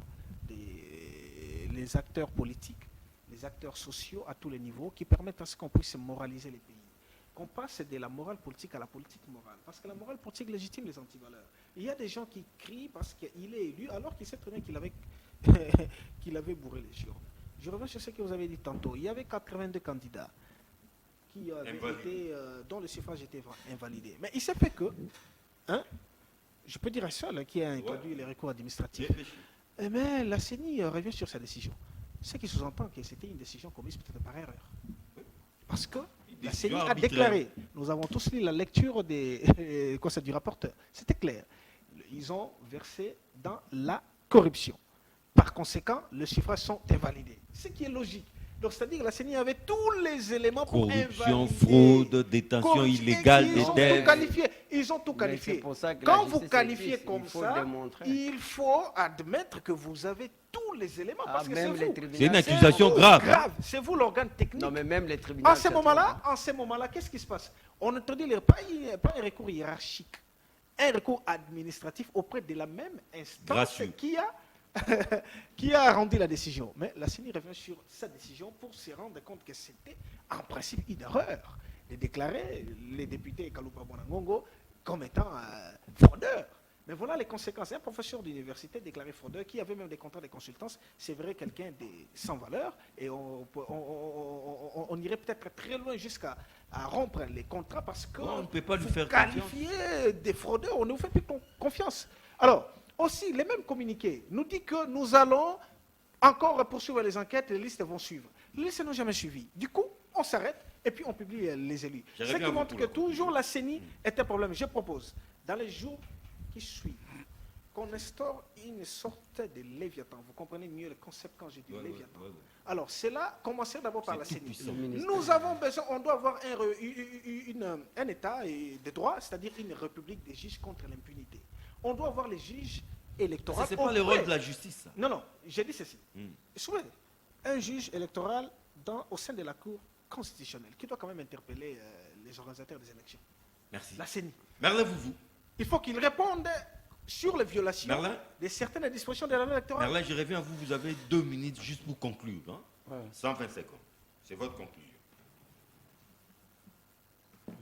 les acteurs politiques, les acteurs sociaux à tous les niveaux, qui permettent à ce qu'on puisse moraliser les pays. Qu'on passe de la morale politique à la politique morale. Parce que la morale politique légitime les antivaleurs. Il y a des gens qui crient parce qu'il est élu, alors qu'il sait très bien qu'il avait bourré les urnes. Je reviens sur ce que vous avez dit tantôt. Il y avait 82 candidats qui dont le suffrage était invalidé. Mais il s'est fait que, je peux dire un seul qui a introduit les recours administratifs, mais la CENI revient sur sa décision. Ce qui sous-entend que c'était une décision commise peut-être par erreur. Parce que La décision CENI a arbitraire. déclaré, nous avons tous lu la lecture du rapporteur, c'était clair. Ils ont versé dans la corruption. Par conséquent, les suffrages sont invalidés. Ce qui est logique. Donc, c'est-à-dire que la CENI avait tous les éléments pour Corruption, invalider. fraude, détention Corruption, illégale ils des ont tout dettes. qualifié. Ils ont tout Mais qualifié. c'est pour ça que Quand la vous justice qualifiez existe, comme il faut ça, démontrer. il faut admettre que vous avez tous les éléments. Ah, Parce que c'est même les vous. tribunaux. C'est une C'est accusation vous, grave. Hein. C'est vous l'organe technique. Non, mais même les tribunaux. En ce moment-là, qu'est-ce qui se passe? On introduit pas un recours hiérarchique, un recours administratif auprès de la même instance Gracieux. qui a rendu la décision. Mais la CENI revient sur sa décision pour se rendre compte que c'était en principe une erreur de déclarer les députés Kaloupa Bonangongo comme étant fraudeurs. Mais voilà les conséquences. Un professeur d'université déclaré fraudeur qui avait même des contrats de consultance, c'est vrai quelqu'un sans valeur, et on irait peut-être très loin jusqu'à rompre les contrats parce que On ne peut pas lui vous faire qualifiez des fraudeurs, on ne vous fait plus confiance. Alors, aussi, les mêmes communiqués nous disent que nous allons encore poursuivre les enquêtes, les listes vont suivre. Les listes n'ont jamais suivi. Du coup, on s'arrête et puis on publie les élus. Je Ce reviens qui à vous montre pour que le toujours la CENI est un problème. Je propose, dans les jours qui suivent, qu'on instaure une sorte de Léviathan. Vous comprenez mieux le concept quand je dis Léviathan. Alors, c'est là, commencer d'abord par la C'est tout CENI. puissant. Nous avons besoin, on doit avoir un État de droit, c'est-à-dire une république des juges contre l'impunité. On doit avoir les juges électoraux. Ce n'est pas le rôle de la justice. Ça. Non, j'ai dit ceci. Souvenez, un juge électoral au sein de la Cour constitutionnelle qui doit quand même interpeller les organisateurs des élections. Merci. La CENI. Merlin Vouvou. Il faut qu'ils répondent sur les violations Merlin, de certaines dispositions de la loi électorale. Merlin, je reviens à vous. Vous avez 2 minutes juste pour conclure. Hein? Ouais. 120 secondes. C'est votre conclusion.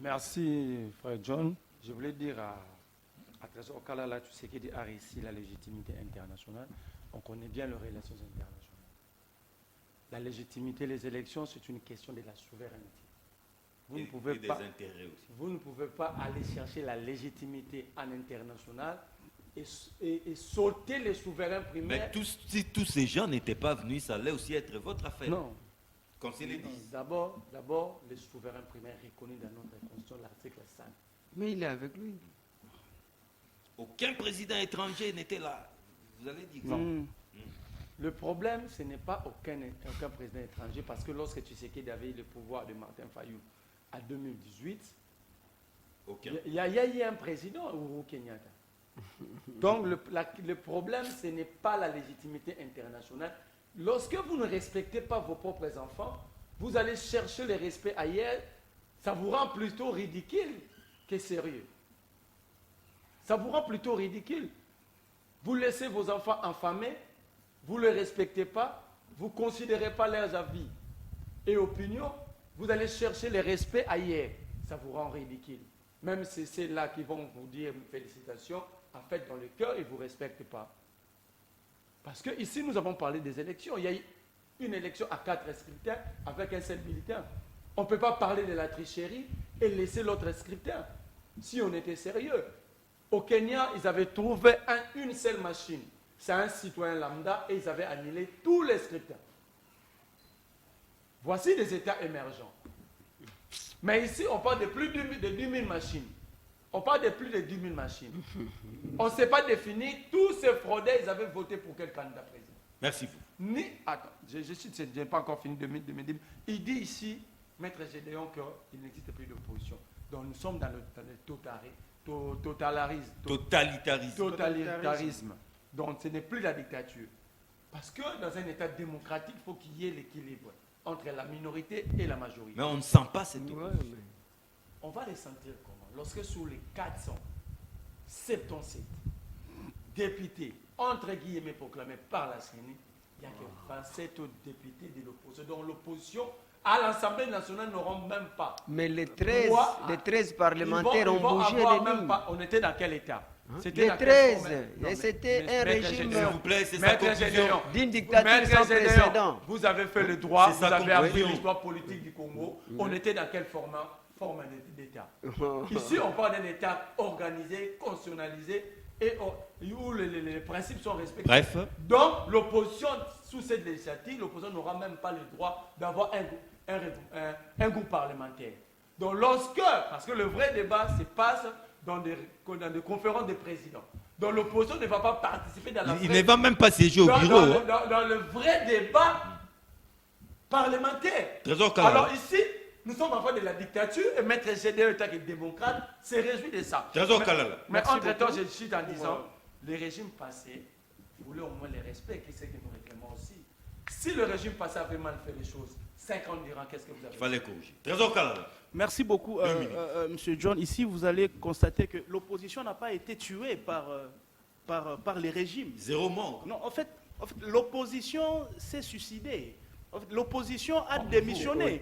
Merci, frère John. Je voulais dire à Trésor Kalala, tu sais qu'il dit ici la légitimité internationale. On connaît bien les relations internationales. La légitimité des élections, c'est une question de la souveraineté. Vous ne pouvez et des pas, intérêts aussi. vous ne pouvez pas aller chercher la légitimité en international et sauter les souverains primaires. Mais si tous ces gens n'étaient pas venus, ça allait aussi être votre affaire. Non. Qu'on se les dise. D'abord, les souverains primaires reconnus dans notre constitution, l'article 5. Mais il est avec lui. Aucun président étranger n'était là. Vous allez dire. Non. Le problème, ce n'est pas aucun président étranger, parce que lorsque Tshisekedi avait eu le pouvoir de Martin Fayou en 2018, Aucun. il y a eu un président, Uhuru Kenyatta. Donc le problème, ce n'est pas la légitimité internationale. Lorsque vous ne respectez pas vos propres enfants, vous allez chercher le respect ailleurs, ça vous rend plutôt ridicule que sérieux. Ça vous rend plutôt ridicule. Vous laissez vos enfants enfamés, vous ne les respectez pas, vous ne considérez pas leurs avis et opinions, vous allez chercher le respect ailleurs. Ça vous rend ridicule. Même si c'est là qui vont vous dire félicitations, en fait, dans le cœur, ils ne vous respectent pas. Parce que ici, nous avons parlé des élections. Il y a eu une élection à 4 scrutins avec un seul militant. On ne peut pas parler de la tricherie et laisser l'autre scrutin. Si on était sérieux. Au Kenya, ils avaient trouvé une seule machine. C'est un citoyen lambda et ils avaient annulé tous les scrutins. Voici des États émergents. Mais ici, on parle de plus de 10 000 machines. On parle de plus de 10 000 machines. On ne s'est pas défini. Tous ces fraudeurs, ils avaient voté pour quel candidat président? Merci vous. Attends, je n'ai pas encore fini 2010. Il dit ici, Maître Gédéon, qu'il n'existe plus d'opposition. Donc nous sommes dans le totalitarisme. Donc ce n'est plus la dictature. Parce que dans un État démocratique, il faut qu'il y ait l'équilibre entre la minorité et la majorité. Mais on ne sent pas cette opposition. On va les sentir comment? Lorsque sur les 477 députés, entre guillemets, proclamés par la CENI, il n'y a que 27 autres députés de l'opposition. Donc l'opposition à l'Assemblée nationale n'auront même pas. Mais les 13 parlementaires ont bougé les lignes. On était dans quel État? Les 13. Et c'était un régime S'il vous plaît, c'est sa conclusion. d'une dictature sans précédent. Vous avez fait le droit, C'est vous sa avez appris conclusion. l'histoire politique du Congo. On était dans quel format d'État? Ici, on parle d'un État organisé, constitutionnalisé, et où les principes sont respectés. Bref. Donc, l'opposition, sous cette législative, l'opposition n'aura même pas le droit d'avoir un groupe parlementaire. Donc lorsque, parce que le vrai débat se passe dans des conférences de présidents. Donc l'opposition ne va pas participer dans la Il ne va même pas siéger au bureau. dans le vrai débat parlementaire. Trésor Kalala. Alors ici, nous sommes en face de la dictature et Maître GDE, tant que démocrate, se réjouit de ça. Trésor Kalala. Mais Merci entre-temps, beaucoup. je suis en disant, les régimes passés voulaient au moins les respects, qui c'est que nous réclamons aussi. Si le régime passé avait mal fait les choses, 5 ans durant, qu'est-ce que vous avez Il fait? fallait corriger. Trésor Kalala. Merci beaucoup, Monsieur John. Ici, vous allez constater que l'opposition n'a pas été tuée par les régimes. Zéro mort. Non, en fait l'opposition s'est suicidée. En fait, l'opposition a démissionné.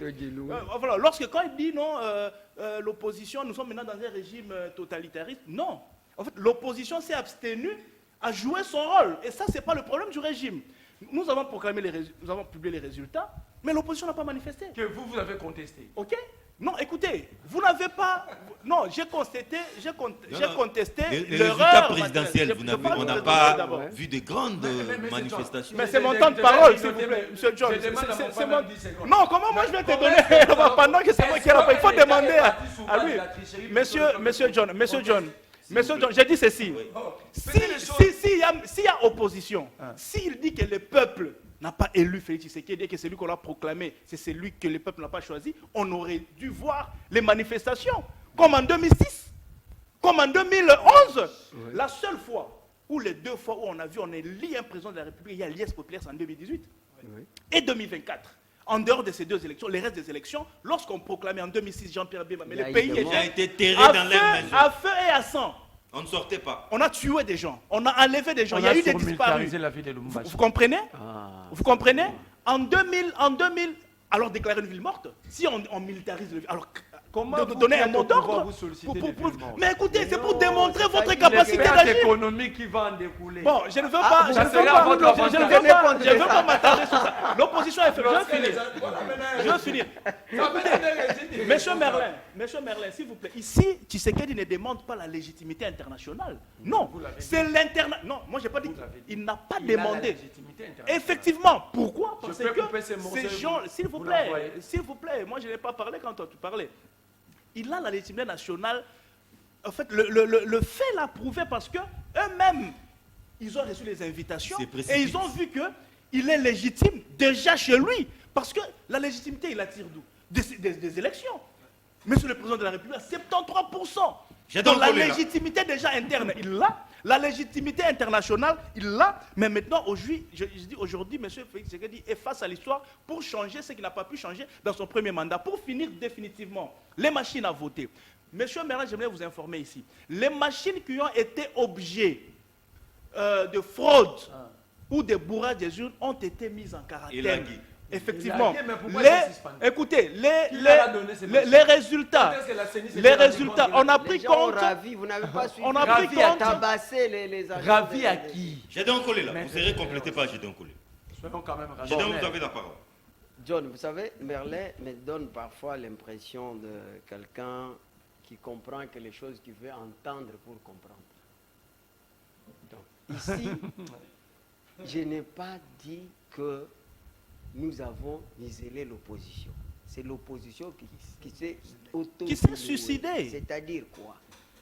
Voilà, quand il dit non, l'opposition, nous sommes maintenant dans un régime totalitariste, non. En fait, l'opposition s'est abstenue à jouer son rôle. Et ça, ce n'est pas le problème du régime. Nous avons proclamé nous avons publié les résultats, mais l'opposition n'a pas manifesté. Que vous avez contesté. Ok? Non, écoutez, vous n'avez pas... Non, j'ai contesté Les l'erreur... résultats présidentiels, on n'a pas d'abord. vu de grandes manifestations. Mais c'est mon temps de parole, s'il vous plaît, Monsieur John. C'est mon... Non, comment moi je vais te donner pendant que c'est moi qui ai la parole? Il faut demander à lui. Monsieur John, j'ai dit ceci. S'il y a opposition, s'il dit que le peuple n'a pas élu Félix Tshisekedi et que c'est lui qu'on a proclamé, c'est celui que le peuple n'a pas choisi, on aurait dû voir les manifestations, comme en 2006, comme en 2011. Oui. La seule fois, ou les 2 fois où on a vu, on élit un président de la République, il y a l'IS populaire, c'est en 2018, oui. Et 2024. En dehors de ces 2 élections, les restes des élections, lorsqu'on proclamait en 2006 Jean-Pierre Bemba, mais le pays a été terré dans les maisons. À feu et à sang. On ne sortait pas. On a tué des gens, on a enlevé des gens, il y a eu des disparus. Vous comprenez? Vous comprenez? En 2000, alors déclarer une ville morte, si on militarise le ville, alors comment donner un mot d'ordre? Mais écoutez, c'est pour démontrer votre capacité d'agir. Économique qui va en découler. Bon, je ne veux pas m'attarder sur ça. L'opposition est faible. Je vais finir. Monsieur Merlin, s'il vous plaît. Ici, Tshisekedi ne demande pas la légitimité internationale. Non, c'est l'international. Non, moi j'ai pas dit qu'il n'a pas demandé. Effectivement, pourquoi? Parce que ces gens, s'il vous plaît, moi je n'ai pas parlé quand tu parlais. Il a la légitimité nationale. En fait, le fait l'a prouvé parce que eux-mêmes, ils ont reçu les invitations et ils ont vu qu'il est légitime déjà chez lui. Parce que la légitimité, il la tire d'où? Des élections. Monsieur le président de la République, 73%. Donc la légitimité déjà interne, il l'a. La légitimité internationale, il l'a. Mais maintenant, aujourd'hui, M. Félix Tshisekedi est face à l'histoire pour changer ce qu'il n'a pas pu changer dans son premier mandat. Pour finir définitivement, les machines à voter. Monsieur Merlin, j'aimerais vous informer ici. Les machines qui ont été objets de fraude ou de bourrage des urnes ont été mises en quarantaine. Effectivement. Écoutez, les résultats, on a pris compte. Vous n'avez pas suivi. On a pris compte. À tabasser les agents. Ravi à qui? J'ai donc collé là. Vous serez complété par J'ai donc collé. Soyons quand même J'ai donc, vous avez la parole. John, vous savez, Merlin me donne parfois l'impression de quelqu'un qui comprend que les choses qu'il veut entendre pour comprendre. Donc, ici, je n'ai pas dit que nous avons isolé l'opposition. C'est l'opposition qui s'est suicidée. C'est-à-dire quoi?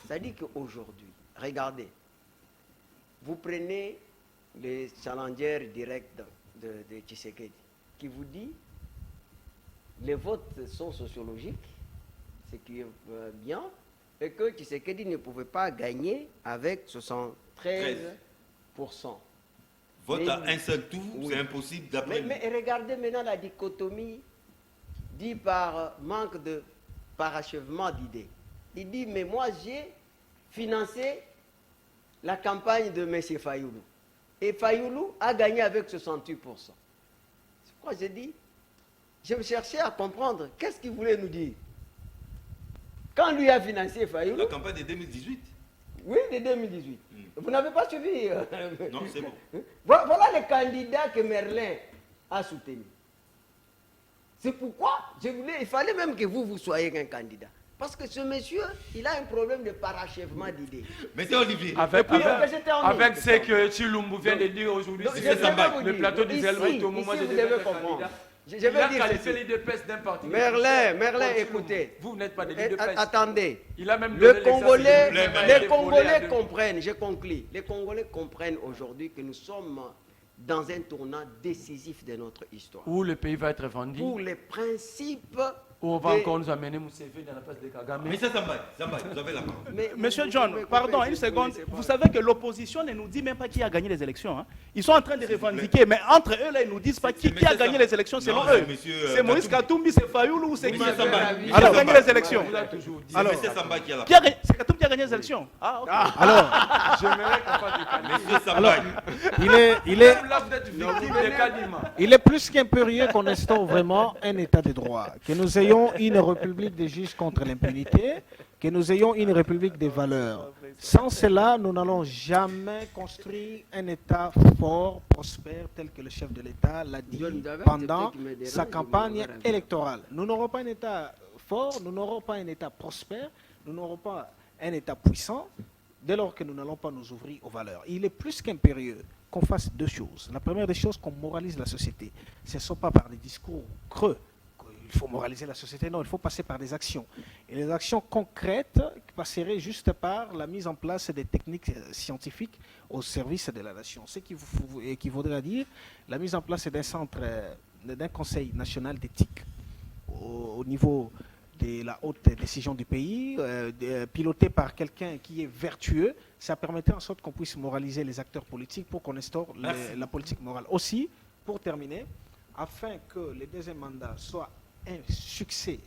C'est-à-dire qu'aujourd'hui, regardez, vous prenez les challengers directs de Tshisekedi qui vous dit les votes sont sociologiques, ce qui est bien, et que Tshisekedi ne pouvait pas gagner avec 73%. Vote à un seul tour, oui. C'est impossible d'après. Mais regardez maintenant la dichotomie dit par manque de parachèvement d'idées. Il dit, mais moi j'ai financé la campagne de M. Fayoulou. Et Fayoulou a gagné avec 68%. C'est pourquoi j'ai dit, je me cherchais à comprendre qu'est-ce qu'il voulait nous dire. Quand lui a financé Fayoulou... La campagne de 2018. Oui, de 2018. Vous n'avez pas suivi Non, c'est bon. Voilà les candidats que Merlin a soutenus. C'est pourquoi il fallait même que vous soyez un candidat. Parce que ce monsieur, il a un problème de parachèvement d'idées. Mettez Olivier. Avec ce que Chilumbu vient de dire aujourd'hui, le plateau d'Israël, au moment de devenir candidat. Je Il a vais dire qualifié ceci. l'IDPS d'un parti. Merlin, écoutez. Vous n'êtes pas de Eh, l'IDPS. Attendez. Il a même Les donné l'exemple Congolais, de Blême, les il a Congolais volé à deux. comprennent, je conclus, les Congolais comprennent aujourd'hui que nous sommes dans un tournant décisif de notre histoire. Où le pays va être vendu. Pour les principes... Où on va des- encore nous amener Moussévé dans la place de Kagame. Monsieur Sambaï, vous avez la parole. Mais Monsieur vous John, pouvez pardon, couper, une je seconde. ne sais pas. Vous savez que l'opposition ne nous dit même pas qui a gagné les élections. Hein. Ils sont en train de revendiquer, mais entre eux, là, ils ne nous disent pas qui a gagné les élections selon eux. C'est Moïse Katumbi, c'est Fayoulou ou c'est qui Monsieur Sambaï. qui a gagné les élections? On l'a toujours dit. C'est Monsieur Sambaï qui a la Qui a parole. gagné- C'est Katumbi qui a gagné les élections. Ah, ok. Alors, J'aimerais qu'on fasse des calculs. Monsieur Sambaï. il est, Même là, vous êtes victime de Kadima. il est plus qu'impérieux qu'on instaure vraiment un état de droit, que nous ayons une république des juges contre l'impunité, que nous ayons une république des valeurs. Sans cela, nous n'allons jamais construire un état fort, prospère, tel que le chef de l'État l'a dit John, vous avez pendant accepté qu'il me dérange, sa je campagne me dérange. électorale. Nous n'aurons pas un état fort, nous n'aurons pas un état prospère, nous n'aurons pas un état puissant, dès lors que nous n'allons pas nous ouvrir aux valeurs. Il est plus qu'impérieux qu'on fasse deux choses. La première des choses, qu'on moralise la société. Ce ne sont pas par des discours creux qu'il faut moraliser la société, non, il faut passer par des actions. Et les actions concrètes passeraient juste par la mise en place des techniques scientifiques au service de la nation. Ce qui équivaudrait à dire la mise en place d'un centre, d'un conseil national d'éthique au niveau de la haute décision du pays, piloté par quelqu'un qui est vertueux. Ça permettrait en sorte qu'on puisse moraliser les acteurs politiques pour qu'on instaure la politique morale. Aussi, pour terminer, afin que le deuxième mandat soit un succès,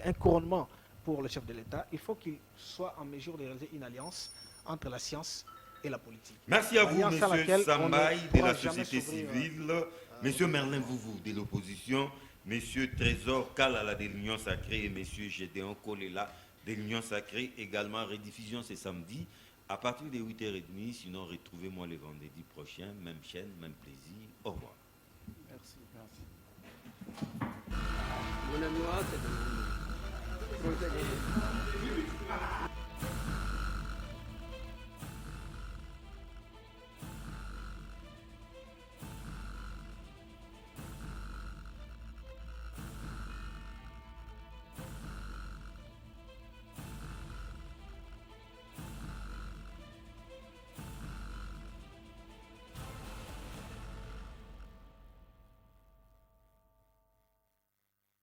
un couronnement pour le chef de l'État, il faut qu'il soit en mesure de réaliser une alliance entre la science et la politique. Merci à vous, Alliance à monsieur laquelle on ne Sambaï de pourra la jamais société s'ouvrir, civile, monsieur Merlin Vouvou de l'opposition, monsieur Trésor Kalala de l'Union Sacrée et monsieur Gédéon Kolela de l'Union Sacrée. Également, rediffusion ce samedi à partir de 8h30. Sinon, retrouvez-moi le vendredi prochain. Même chaîne, même plaisir. Au revoir. Merci, merci. Mon ami, c'est de-